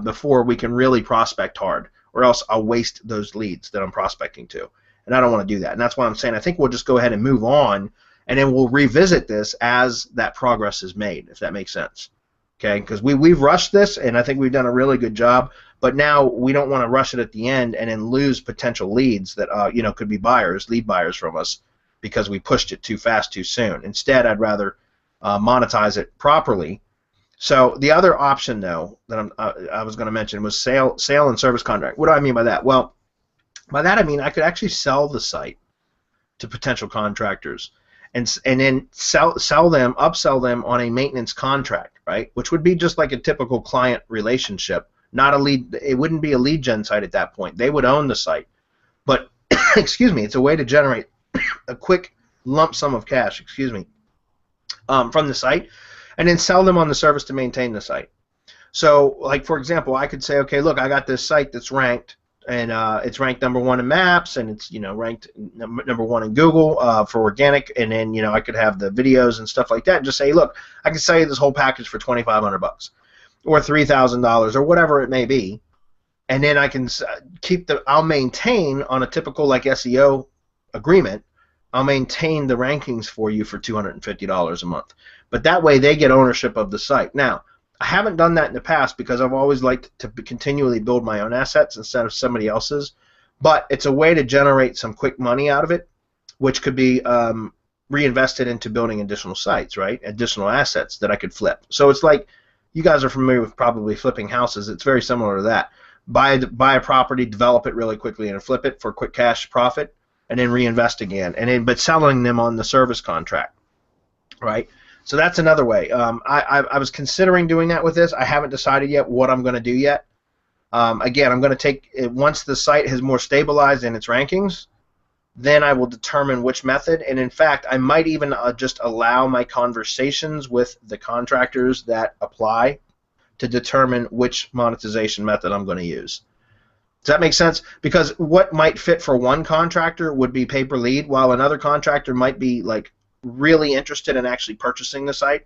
before we can really prospect hard, or else I'll waste those leads that I'm prospecting to. And I don't want to do that. And that's why I'm saying I think we'll just go ahead and move on, and then we'll revisit this as that progress is made, if that makes sense. Okay, because we've rushed this, and I think we've done a really good job. But now we don't want to rush it at the end and then lose potential leads that could be lead buyers from us because we pushed it too fast too soon. Instead, I'd rather monetize it properly. So the other option, though, that I was going to mention was sale and service contract. What do I mean by that? Well, by that I mean I could actually sell the site to potential contractors and then upsell them on a maintenance contract, right? Which would be just like a typical client relationship, not a lead. It wouldn't be a lead gen site at that point. They would own the site, but excuse me, it's a way to generate a quick lump sum of cash, from the site, and then sell them on the service to maintain the site. So, like for example, I could say, okay, look, I got this site that's ranked. And it's ranked #1 in Maps, and it's ranked #1 in Google for organic. And then I could have the videos and stuff like that, and just say, look, I can sell you this whole package for $2,500 or $3,000 or whatever it may be. And then I can I'll maintain on a typical like SEO agreement. I'll maintain the rankings for you for $250 a month. But that way they get ownership of the site. Now, I haven't done that in the past because I've always liked to continually build my own assets instead of somebody else's. But it's a way to generate some quick money out of it, which could be reinvested into building additional sites, right? Additional assets that I could flip. So it's like you guys are familiar with probably flipping houses. It's very similar to that. Buy a property, develop it really quickly, and flip it for quick cash profit, and then reinvest again. But selling them on the service contract, right? So that's another way. I was considering doing that with this. I haven't decided yet what I'm going to do yet. Again, I'm going to take once the site has more stabilized in its rankings, then I will determine which method. And in fact, I might even just allow my conversations with the contractors that apply to determine which monetization method I'm going to use. Does that make sense? Because what might fit for one contractor would be pay per lead, while another contractor might be like really interested in actually purchasing the site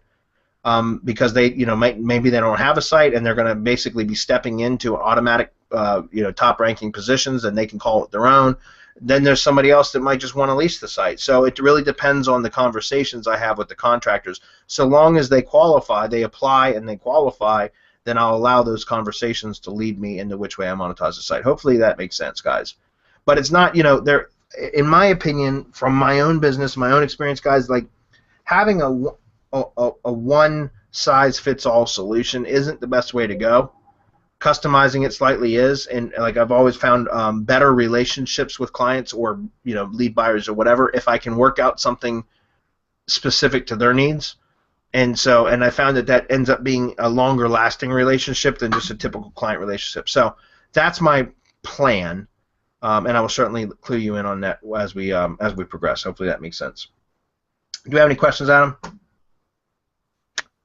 because they maybe they don't have a site and they're going to basically be stepping into automatic top ranking positions and they can call it their own. Then there's somebody else that might just want to lease the site. So it really depends on the conversations I have with the contractors. So long as they qualify, they apply and they qualify, then I'll allow those conversations to lead me into which way I monetize the site. Hopefully that makes sense, guys. But it's not, they're in my opinion, from my own business, my own experience, guys, like having a one-size-fits-all solution isn't the best way to go. Customizing it slightly is, and like I've always found better relationships with clients or lead buyers or whatever if I can work out something specific to their needs. And I found that ends up being a longer-lasting relationship than just a typical client relationship. So that's my plan. And I will certainly clue you in on that as we progress. Hopefully that makes sense. Do you have any questions, Adam?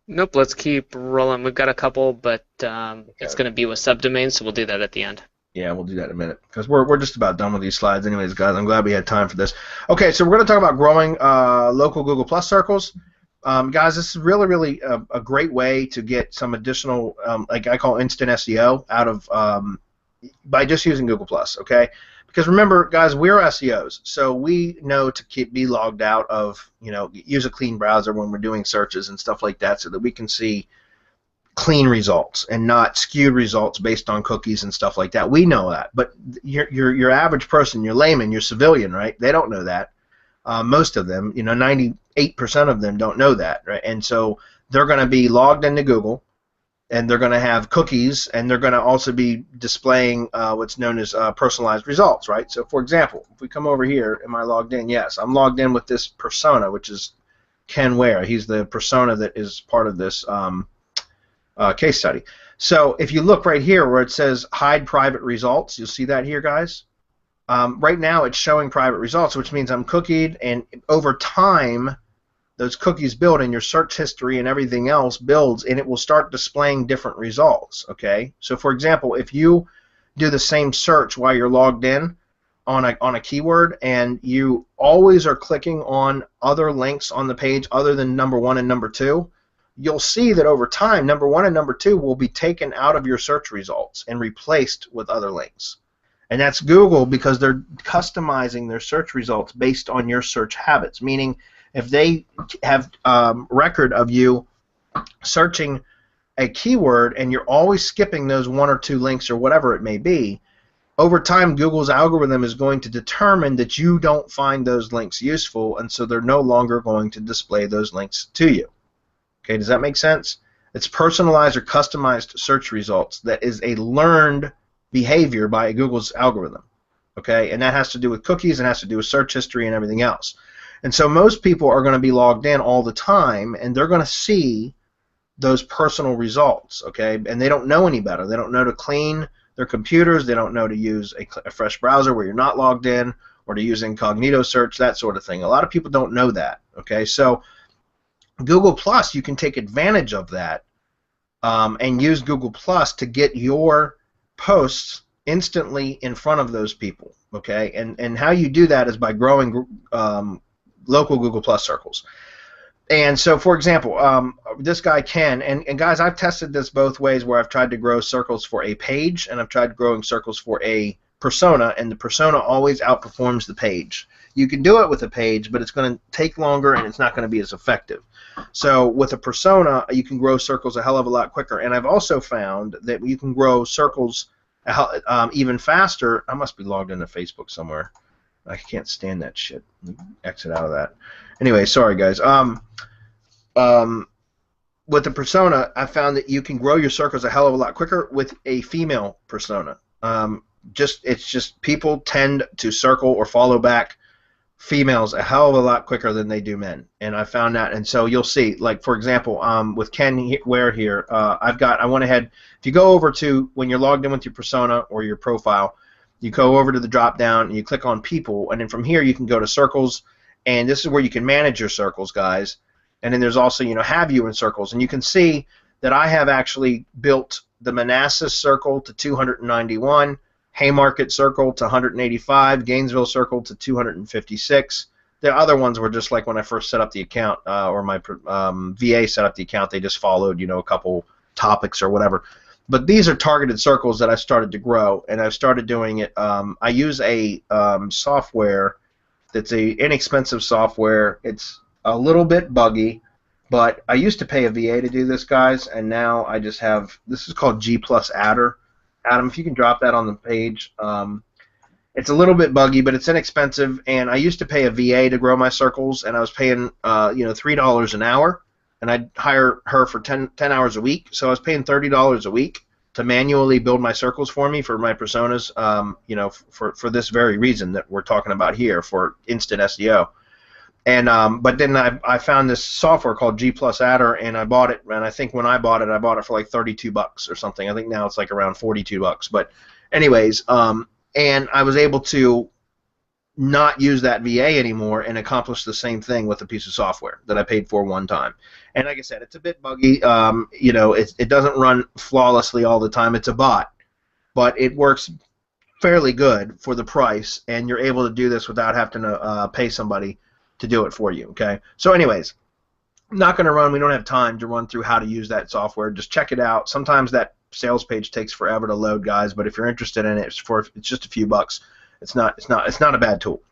Nope. Let's keep rolling. We've got a couple, but it's going to be with subdomains, so we'll do that at the end. Yeah, we'll do that in a minute because we're just about done with these slides, anyways, guys. I'm glad we had time for this. Okay, so we're going to talk about growing local Google Plus circles. Guys, this is really a great way to get some additional, like I call instant SEO out of by just using Google Plus, okay? Because remember, guys, we're SEOs, so we know to be logged out of, use a clean browser when we're doing searches and stuff like that so that we can see clean results and not skewed results based on cookies and stuff like that. We know that, but your average person, your layman, your civilian, right? They don't know that. Most of them, 98% 8% of them don't know that, right? And so they're going to be logged into Google, and they're going to have cookies, and they're going to also be displaying what's known as personalized results, right? So, for example, if we come over here, am I logged in? Yes, I'm logged in with this persona, which is Ken Ware. He's the persona that is part of this case study. So, if you look right here where it says hide private results, you'll see that here, guys. Right now, it's showing private results, which means I'm cookied, and over time, those cookies build and your search history and everything else builds, and it will start displaying different results, okay? So, for example, if you do the same search while you're logged in on a keyword, and you always are clicking on other links on the page other than number 1 and number 2, you'll see that over time, number 1 and number 2 will be taken out of your search results and replaced with other links. And that's Google, because they're customizing their search results based on your search habits, meaning if they have record of you searching a keyword and you're always skipping those 1 or 2 links or whatever it may be, over time Google's algorithm is going to determine that you don't find those links useful, and so they're no longer going to display those links to you. Okay, does that make sense? It's personalized or customized search results that is a learned behavior by Google's algorithm. Okay, and that has to do with cookies and has to do with search history and everything else. And so most people are going to be logged in all the time, and they're going to see those personal results, okay? And they don't know any better. They don't know to clean their computers. They don't know to use a fresh browser where you're not logged in, or to use incognito search, that sort of thing. A lot of people don't know that, okay? So Google Plus, you can take advantage of that and use Google Plus to get your posts instantly in front of those people, okay? And how you do that is by growing local Google Plus circles. And so, for example, this guy Ken, and guys, I've tested this both ways, where I've tried to grow circles for a page and I've tried growing circles for a persona, and the persona always outperforms the page. You can do it with a page, but it's going to take longer and it's not going to be as effective. So with a persona, you can grow circles a hell of a lot quicker. And I've also found that you can grow circles even faster. I must be logged into Facebook somewhere. I can't stand that shit. Exit out of that. Anyway, sorry guys. With the persona, I found that you can grow your circles a hell of a lot quicker with a female persona. It's just people tend to circle or follow back females a hell of a lot quicker than they do men, and I found that. And so you'll see, like for example, with Ken Ware here, I went ahead. If you go over to, when you're logged in with your persona or your profile, you go over to the drop down and you click on people, and then from here you can go to circles, and this is where you can manage your circles, guys. And then there's also, have you in circles, and you can see that I have actually built the Manassas circle to 291, Haymarket circle to 185, Gainesville circle to 256. The other ones were just like when I first set up the account, or my VA set up the account, they just followed, a couple topics or whatever. But these are targeted circles that I started to grow, and I've started doing it. I use a software that's a inexpensive software. It's a little bit buggy, but I used to pay a VA to do this, guys, and now I just have, this is called G+ Adder. Adam, if you can drop that on the page. It's a little bit buggy, but it's inexpensive, and I used to pay a VA to grow my circles, and I was paying $3 an hour, and I'd hire her for 10 hours a week, so I was paying $30 a week to manually build my circles for me, for my personas, for this very reason that we're talking about here, for instant SEO. And but then I found this software called G+ Adder, and I bought it. And I think when I bought it for like $32 or something. I think now it's like around $42. But anyways, and I was able to not use that VA anymore and accomplish the same thing with a piece of software that I paid for one time. And like I said, it's a bit buggy. It doesn't run flawlessly all the time. It's a bot, but it works fairly good for the price, and you're able to do this without having to pay somebody to do it for you. Okay. So anyways, I'm not going to run. We don't have time to run through how to use that software. Just check it out. Sometimes that sales page takes forever to load, guys. But if you're interested in it, it's just a few bucks. It's not a bad tool.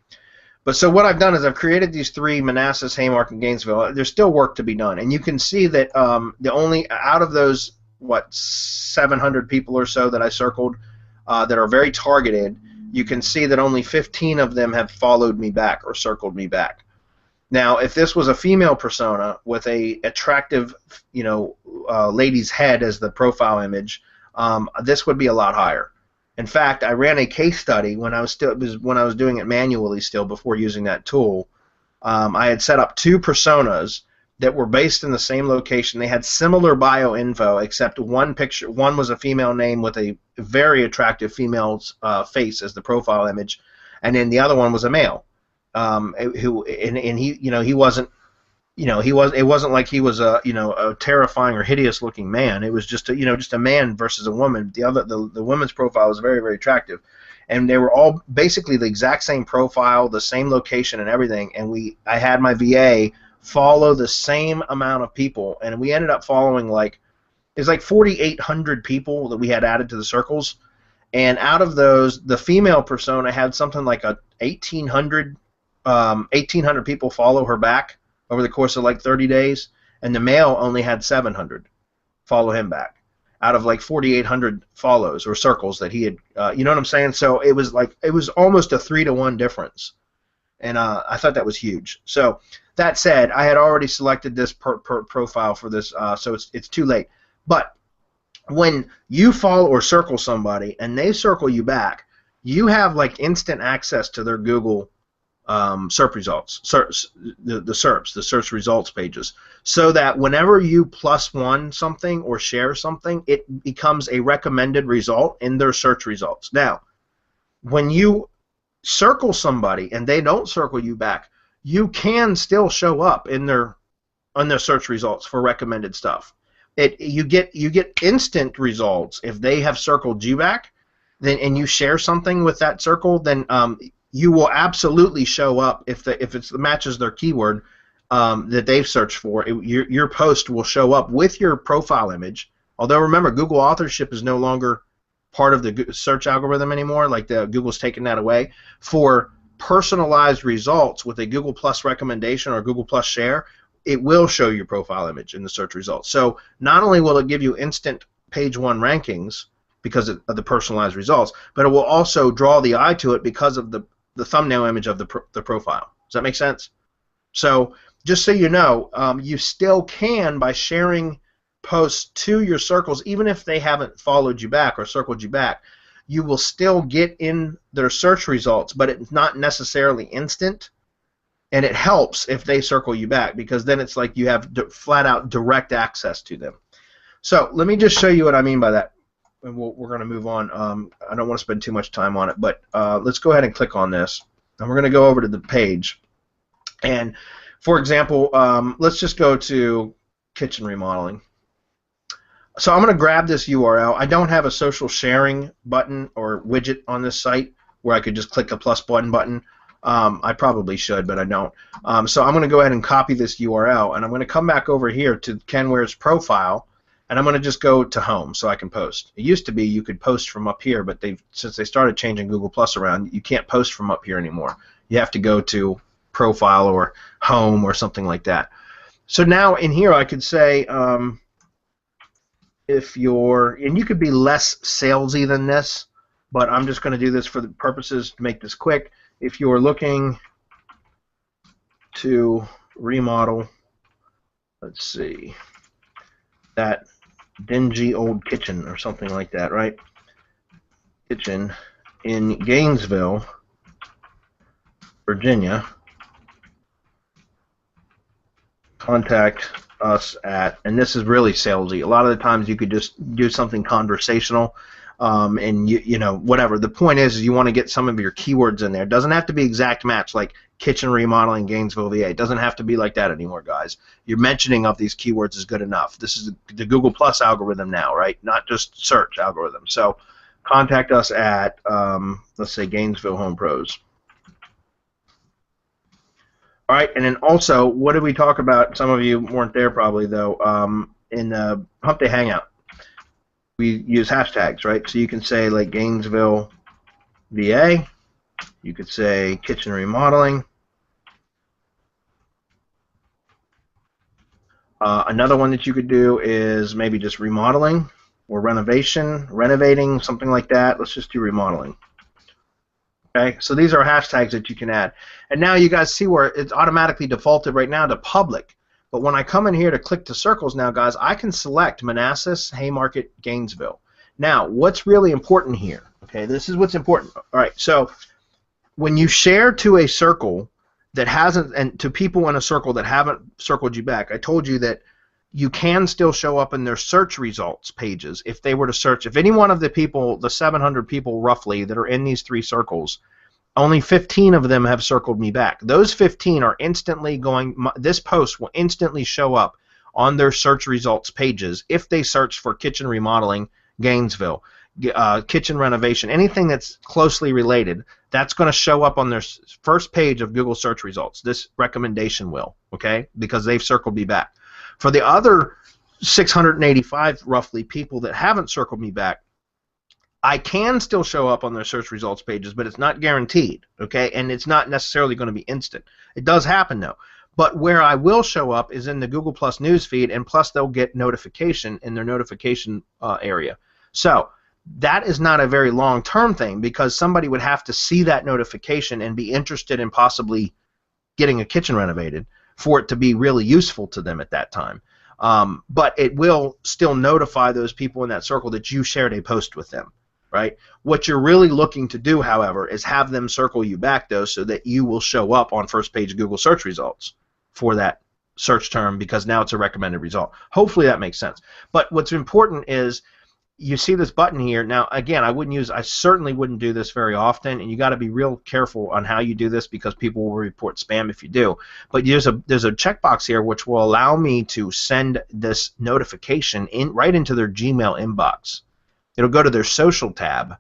But so what I've done is I've created these 3: Manassas, Haymarket, and Gainesville. There's still work to be done, and you can see that the only out of those 700 people or so that I circled that are very targeted, you can see that only 15 of them have followed me back or circled me back. Now, if this was a female persona with a attractive, lady's head as the profile image, this would be a lot higher. In fact, I ran a case study when I was doing it manually still before using that tool. I had set up 2 personas that were based in the same location. They had similar bio info, except one was a female name with a very attractive female's face as the profile image, and then the other one was a male. He wasn't, it wasn't like he was a terrifying or hideous looking man. It was just a man versus a woman. The woman's profile was very, very attractive, and they were all basically the exact same profile, the same location and everything. And I had my VA follow the same amount of people, and we ended up following it was like 4,800 people that we had added to the circles. And out of those, the female persona had something like 1,800 people follow her back over the course of like 30 days, and the male only had 700 follow him back out of like 4,800 follows or circles that he had. You know what I'm saying? So it was almost a 3-to-1 difference, and I thought that was huge. So that said, I had already selected this profile for this, so it's too late. But when you follow or circle somebody and they circle you back, you have like instant access to their Google search results, the SERPs, the search results pages, so that whenever you +1 something or share something, it becomes a recommended result in their search results. Now, when you circle somebody and they don't circle you back, you can still show up on their search results for recommended stuff. You get instant results if they have circled you back, and you share something with that circle, then you will absolutely show up if it matches their keyword that they've searched for. Your post will show up with your profile image. Although remember, Google authorship is no longer part of the search algorithm anymore. Like Google's taken that away. For personalized results with a Google Plus recommendation or Google Plus share, it will show your profile image in the search results. So not only will it give you instant page 1 rankings because of the personalized results, but it will also draw the eye to it because of the thumbnail image of the profile. Does that make sense? So just so you know, you still can, by sharing posts to your circles, even if they haven't followed you back or circled you back, you will still get in their search results, but it's not necessarily instant, and it helps if they circle you back, because then it's like you have flat-out direct access to them. So let me just show you what I mean by that, and we're going to move on. I don't want to spend too much time on it, but let's go ahead and click on this, and we're going to go over to the page. And for example, let's just go to kitchen remodeling. So I'm going to grab this URL. I don't have a social sharing button or widget on this site where I could just click a plus button. I probably should, but I don't. So I'm going to go ahead and copy this URL, and I'm going to come back over here to Ken Ware's profile, and I'm going to just go to home so I can post. It used to be you could post from up here, but since they started changing Google Plus around, you can't post from up here anymore. You have to go to profile or home or something like that. So now in here I could say, if you're, and you could be less salesy than this, but I'm just going to do this for the purposes to make this quick. If you're looking to remodel, let's see, that dingy old kitchen or something like that, right? Kitchen in Gainesville, Virginia. Contact us at, and this is really salesy. A lot of the times you could just do something conversational, and you know, whatever. The point is you want to get some of your keywords in there. It doesn't have to be exact match like kitchen remodeling Gainesville, VA. It doesn't have to be like that anymore, guys. Your mentioning of these keywords is good enough. This is the Google Plus algorithm now, right? Not just search algorithm. So contact us at, let's say, Gainesville Home Pros. All right, and then also, what did we talk about? Some of you weren't there probably, though. In the Hump Day Hangout, we use hashtags, right? So you can say, like, Gainesville, VA. You could say kitchen remodeling. Another one that you could do is maybe just remodeling or renovation, renovating, something like that. Let's just do remodeling. Okay, so these are hashtags that you can add. And now you guys see where it's automatically defaulted right now to public. But when I come in here to click to circles now, guys, I can select Manassas, Haymarket, Gainesville. Now, what's really important here? Okay, this is what's important. All right, so when you share to a circle that hasn't, and to people in a circle that haven't circled you back, I told you that you can still show up in their search results pages if they were to search. If any one of the people, the 700 people roughly that are in these 3 circles, only 15 of them have circled me back. Those 15 are instantly going, this post will instantly show up on their search results pages if they search for kitchen remodeling, Gainesville, kitchen renovation, anything that's closely related. That's going to show up on their first page of Google search results. This recommendation will, okay, because they've circled me back. For the other 685 roughly people that haven't circled me back, I can still show up on their search results pages, but it's not guaranteed, okay, and it's not necessarily going to be instant. It does happen though. But where I will show up is in the Google Plus news feed, and plus they'll get notification in their notification area. So that is not a very long-term thing, because somebody would have to see that notification and be interested in possibly getting a kitchen renovated for it to be really useful to them at that time. But it will still notify those people in that circle that you shared a post with them, right? What you're really looking to do, however, is have them circle you back, though, so that you will show up on first page Google search results for that search term, because now it's a recommended result. Hopefully that makes sense. But what's important is you see this button here. Now, again, I certainly wouldn't do this very often, and you got to be real careful on how you do this, because people will report spam if you do. But there's a checkbox here which will allow me to send this notification right into their Gmail inbox. It'll go to their social tab,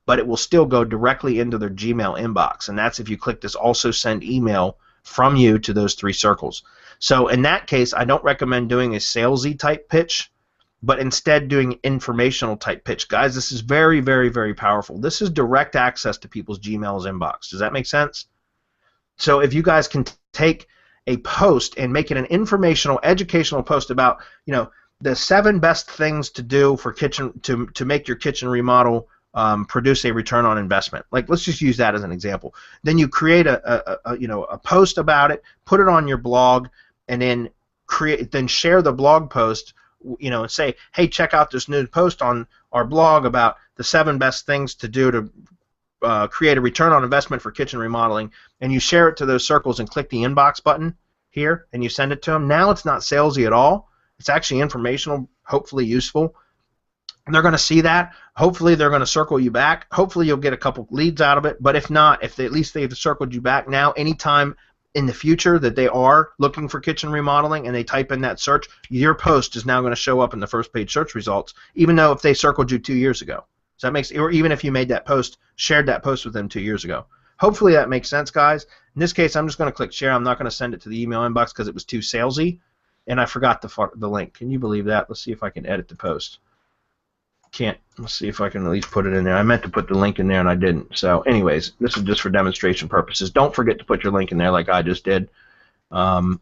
but it will still go directly into their Gmail inbox, and that's if you click this also send email from you to those 3 circles. So in that case, I don't recommend doing a salesy type pitch, but instead doing informational type pitch. Guys, this is very, very, very powerful. This is direct access to people's Gmail's inbox. Does that make sense? So if you guys can take a post and make it an informational, educational post about, you know, the 7 best things to do for kitchen to make your kitchen remodel produce a return on investment. Like, let's just use that as an example. Then you create a post about it, put it on your blog, and then share the blog post, you know, and say, hey, check out this new post on our blog about the 7 best things to do to create a return on investment for kitchen remodeling, and you share it to those circles and click the inbox button here, and you send it to them. Now it's not salesy at all. It's actually informational, hopefully useful. And they're going to see that. Hopefully they're going to circle you back. Hopefully you'll get a couple leads out of it. But if not, at least they've circled you back now, anytime in the future that they are looking for kitchen remodeling and they type in that search, your post is now going to show up in the first page search results, even though if they circled you 2 years ago. So that makes, or even if you made that post, shared that post with them 2 years ago. Hopefully that makes sense, guys. In this case, I'm just going to click share. I'm not going to send it to the email inbox because it was too salesy, and I forgot the link. Can you believe that? Let's see if I can edit the post. Can't. Let's see if I can at least put it in there. I meant to put the link in there and I didn't. So anyways, this is just for demonstration purposes. Don't forget to put your link in there like I just did.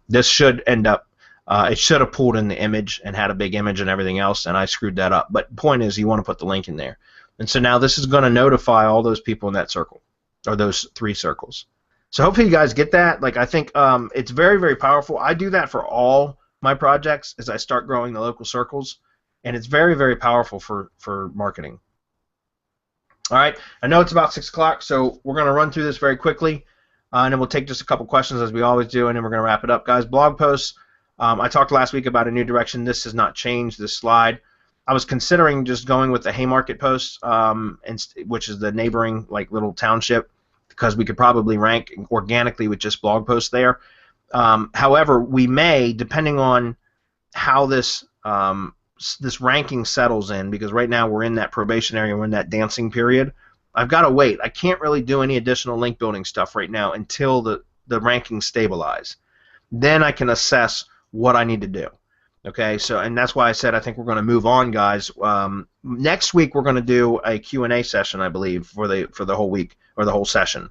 This should end up, it should have pulled in the image and had a big image and everything else, and I screwed that up. But the point is, you want to put the link in there. And so now this is going to notify all those people in that circle, or those 3 circles. So hopefully you guys get that. Like, I think it's very, very powerful. I do that for all my projects as I start growing the local circles. And it's very, very powerful for marketing. All right, I know it's about 6 o'clock, so we're going to run through this very quickly, and then we'll take just a couple questions as we always do, and then we're going to wrap it up. Guys, blog posts. I talked last week about a new direction. This has not changed, this slide. I was considering just going with the Haymarket posts, which is the neighboring like little township, because we could probably rank organically with just blog posts there. However, we may, depending on how this ranking settles in, because right now we're in that probationary, we're in that dancing period. I've got to wait. I can't really do any additional link building stuff right now until the rankings stabilize. Then I can assess what I need to do. Okay, so, and that's why I said I think we're going to move on, guys. Next week we're going to do a Q&A session, I believe, for the whole week, or the whole session.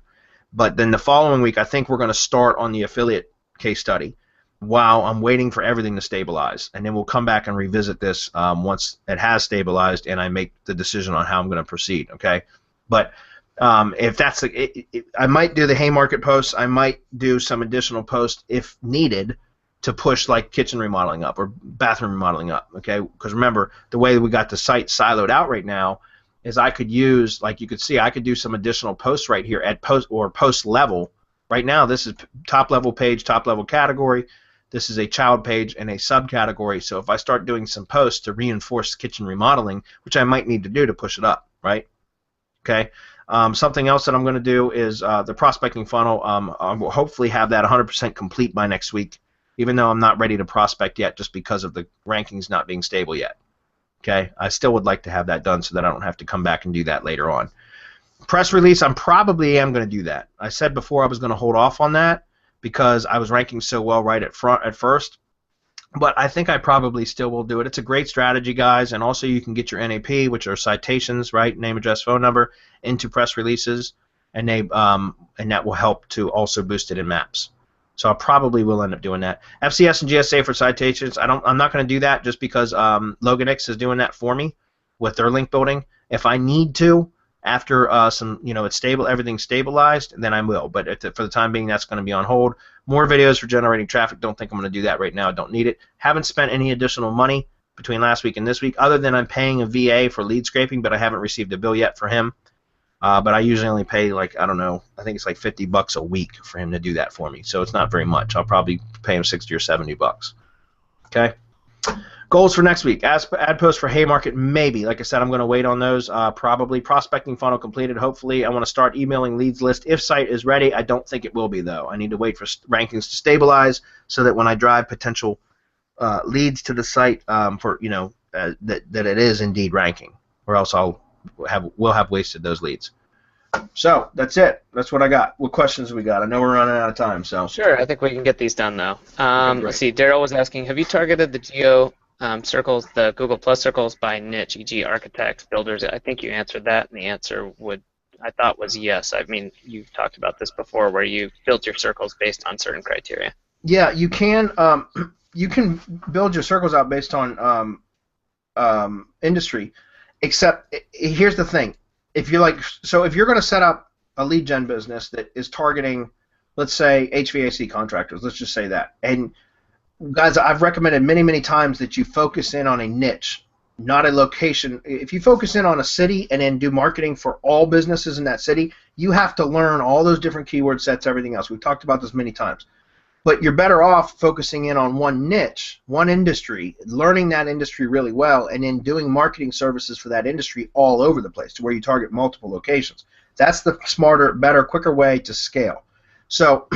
But then the following week I think we're going to start on the affiliate case study while I'm waiting for everything to stabilize, and then we'll come back and revisit this once it has stabilized and I make the decision on how I'm going to proceed. Okay, but If that's I might do the Haymarket posts. I might do some additional posts if needed to push like kitchen remodeling up or bathroom remodeling up. Okay, because remember the way we got the site siloed out right now is I could use, like you could see, I could do some additional posts right here at post level. Right now, this is top level page, top level category. This is a child page and a subcategory. So if I start doing some posts to reinforce kitchen remodeling, which I might need to do to push it up, right? Okay. Something else that I'm going to do is the prospecting funnel. I will hopefully have that 100% complete by next week, even though I'm not ready to prospect yet just because of the rankings not being stable yet. Okay. I still would like to have that done so that I don't have to come back and do that later on. Press release, I probably am going to do that. I said before I was going to hold off on that because I was ranking so well right at first. But I think I probably still will do it. It's a great strategy, guys, and also you can get your NAP, which are citations, right, name, address, phone number, into press releases, and that will help to also boost it in maps. So I probably will end up doing that. FCS and GSA for citations, I'm not going to do that just because Loganix is doing that for me with their link building. If I need to, after it's stable, everything's stabilized, then I will. But for the time being, that's going to be on hold. More videos for generating traffic. Don't think I'm going to do that right now. Don't need it. Haven't spent any additional money between last week and this week, other than I'm paying a VA for lead scraping, but I haven't received a bill yet for him. But I usually only pay I don't know, I think it's like $50 a week for him to do that for me. So it's not very much. I'll probably pay him $60 or $70. Okay. Goals for next week. Ad post for Haymarket, maybe. Like I said, I'm going to wait on those. Probably. Prospecting funnel completed, hopefully. I want to start emailing leads list if site is ready. I don't think it will be, though. I need to wait for rankings to stabilize so that when I drive potential leads to the site that it is indeed ranking, or else we'll have wasted those leads. So that's it. That's what I got. What questions we got? I know we're running out of time. So sure, I think we can get these done though. Let's see. Daryl was asking, have you targeted the geo circles, the Google Plus circles by niche, e.g. architects, builders? I think you answered that, and the answer I thought was yes. I mean, you've talked about this before, where you built your circles based on certain criteria. Yeah, you can. You can build your circles out based on industry. Except here's the thing: if you're if you're going to set up a lead gen business that is targeting, let's say, HVAC contractors, let's just say that, and guys, I've recommended many times that you focus in on a niche, not a location. If you focus in on a city and then do marketing for all businesses in that city, you have to learn all those different keyword sets, everything else. We've talked about this many times. But you're better off focusing in on one niche, one industry, learning that industry really well, and then doing marketing services for that industry all over the place to where you target multiple locations. That's the smarter, better, quicker way to scale. So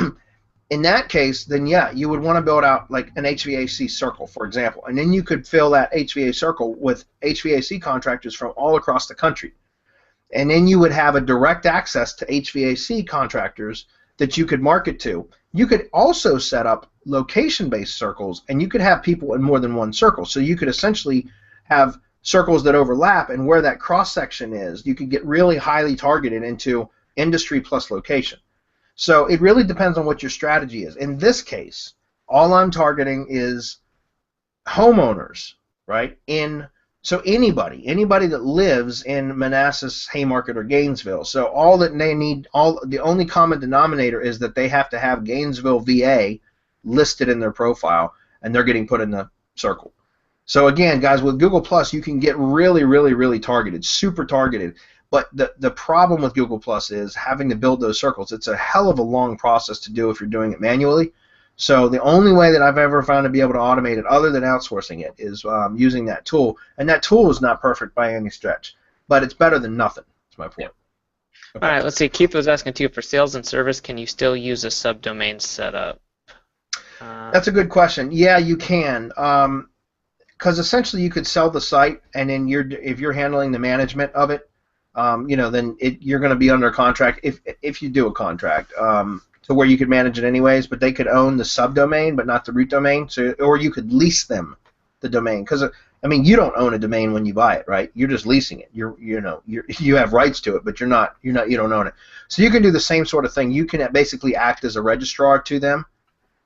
in that case, then yeah, you would want to build out like an HVAC circle, for example, and then you could fill that HVAC circle with HVAC contractors from all across the country. And then you would have a direct access to HVAC contractors that you could market to. You could also set up location-based circles, and you could have people in more than one circle. So you could essentially have circles that overlap, and where that cross-section is, you could get really highly targeted into industry plus location. So it really depends on what your strategy is. In this case, all I'm targeting is homeowners, right? So anybody that lives in Manassas, Haymarket, or Gainesville. So all that they need, the only common denominator is that they have to have Gainesville, VA listed in their profile, and they're getting put in the circle. So again, guys, with Google Plus, you can get really targeted, super targeted. But the problem with Google Plus is having to build those circles. It's a hell of a long process to do if you're doing it manually. So the only way that I've ever found to be able to automate it, other than outsourcing it, is using that tool. And that tool is not perfect by any stretch, but it's better than nothing. That's my point. Okay. All right, let's see. Keith was asking too, for sales and service, can you still use a subdomain setup? That's a good question. Yeah, you can. Because essentially you could sell the site, and then if you're handling the management of it, then you're going to be under contract if you do a contract. To where you could manage it anyways, but they could own the subdomain, but not the root domain. So, or you could lease them the domain, because I mean, you don't own a domain when you buy it, right? You're just leasing it. You have rights to it, but you don't own it. So you can do the same sort of thing. You can basically act as a registrar to them,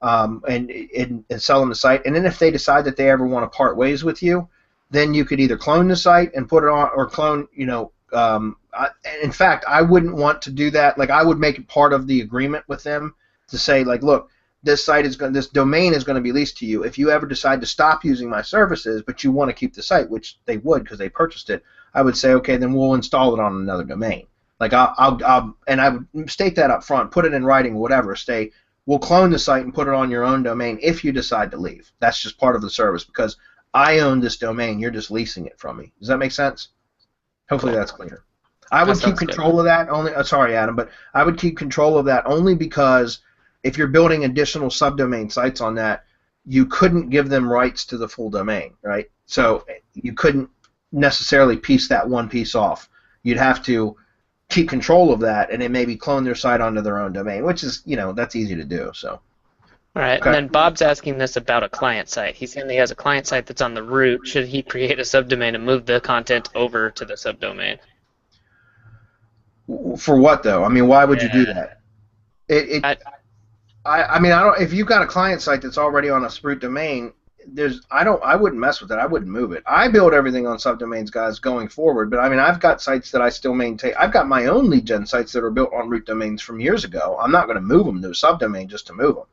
and sell them the site. And then if they decide that they ever want to part ways with you, then you could either clone the site and put it on, or clone In fact, I wouldn't want to do that. Like, I would make it part of the agreement with them to say, like, look, this domain is going to be leased to you. If you ever decide to stop using my services, but you want to keep the site, which they would because they purchased it, I would say, okay, then we'll install it on another domain. Like, and I would state that up front, put it in writing, whatever. We'll clone the site and put it on your own domain if you decide to leave. That's just part of the service because I own this domain. You're just leasing it from me. Does that make sense? Hopefully that's clear. I would keep control of that only. Sorry, Adam, but I would keep control of that only because if you're building additional subdomain sites on that, you couldn't give them rights to the full domain, right? So you couldn't necessarily piece that one piece off. You'd have to keep control of that and then maybe clone their site onto their own domain, which is, that's easy to do. So. All right, okay. And then Bob's asking this about a client site. He's saying he has a client site that's on the root. Should he create a subdomain and move the content over to the subdomain? For what though? I mean, why would you do that? I mean, I don't. If you've got a client site that's already on a root domain, I wouldn't mess with it. I wouldn't move it. I build everything on subdomains, guys, going forward. But I mean, I've got sites that I still maintain. I've got my own lead gen sites that are built on root domains from years ago. I'm not going to move them to a subdomain just to move them.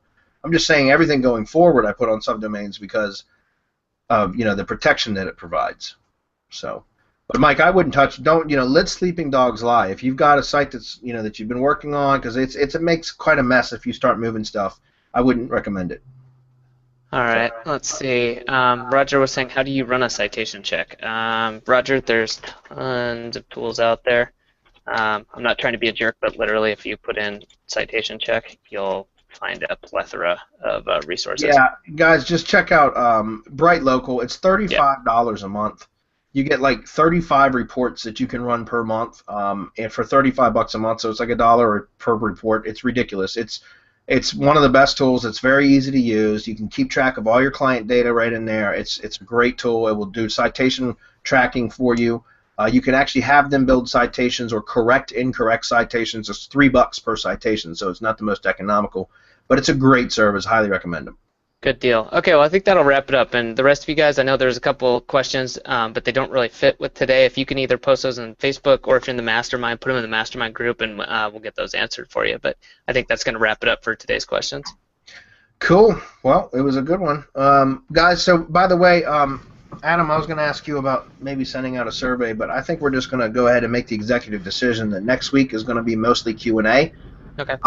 I'm just saying everything going forward I put on subdomains because of the protection that it provides. So, but Mike, I wouldn't touch. Don't let sleeping dogs lie. If you've got a site that's that you've been working on, because it makes quite a mess if you start moving stuff. I wouldn't recommend it. All right, let's see. Roger was saying, how do you run a citation check? Roger, there's tons of tools out there. I'm not trying to be a jerk, but literally, if you put in citation check, you'll find a plethora of resources. Yeah, guys, just check out Bright Local. It's $35 a month. You get like 35 reports that you can run per month, and for $35 a month, so it's like $1 per report. It's ridiculous. It's one of the best tools. It's very easy to use. You can keep track of all your client data right in there. It's a great tool. It will do citation tracking for you. You can actually have them build citations or correct incorrect citations. It's $3 per citation, so it's not the most economical. But it's a great service. Highly recommend them. Good deal. Okay, well, I think that'll wrap it up. And the rest of you guys, I know there's a couple questions, but they don't really fit with today. If you can either post those on Facebook or if you're in the mastermind, put them in the mastermind group, and we'll get those answered for you. But I think that's going to wrap it up for today's questions. Cool. Well, it was a good one. Guys, so by the way, Adam, I was going to ask you about maybe sending out a survey, but I think we're just going to go ahead and make the executive decision that next week is going to be mostly Q&A. Okay.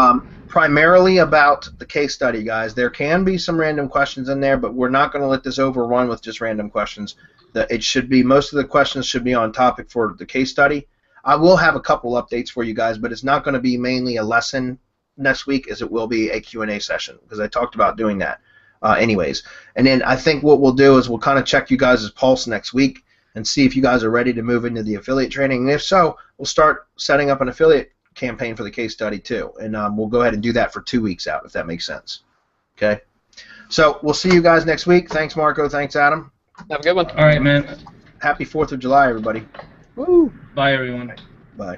Primarily about the case study, guys. There can be some random questions in there, but we're not going to let this overrun with just random questions. It should be, most of the questions should be on topic for the case study. I will have a couple updates for you guys, but it's not going to be mainly a lesson next week as it will be a Q&A session because I talked about doing that anyways. And then I think what we'll do is we'll kind of check you guys' pulse next week and see if you guys are ready to move into the affiliate training. And if so, we'll start setting up an affiliate campaign for the case study too, and we'll go ahead and do that for 2 weeks out if that makes sense. Okay, so we'll see you guys next week. Thanks, Marco. Thanks, Adam. Have a good one. All right, man. Happy 4th of July, everybody. Woo. Bye, everyone. Bye.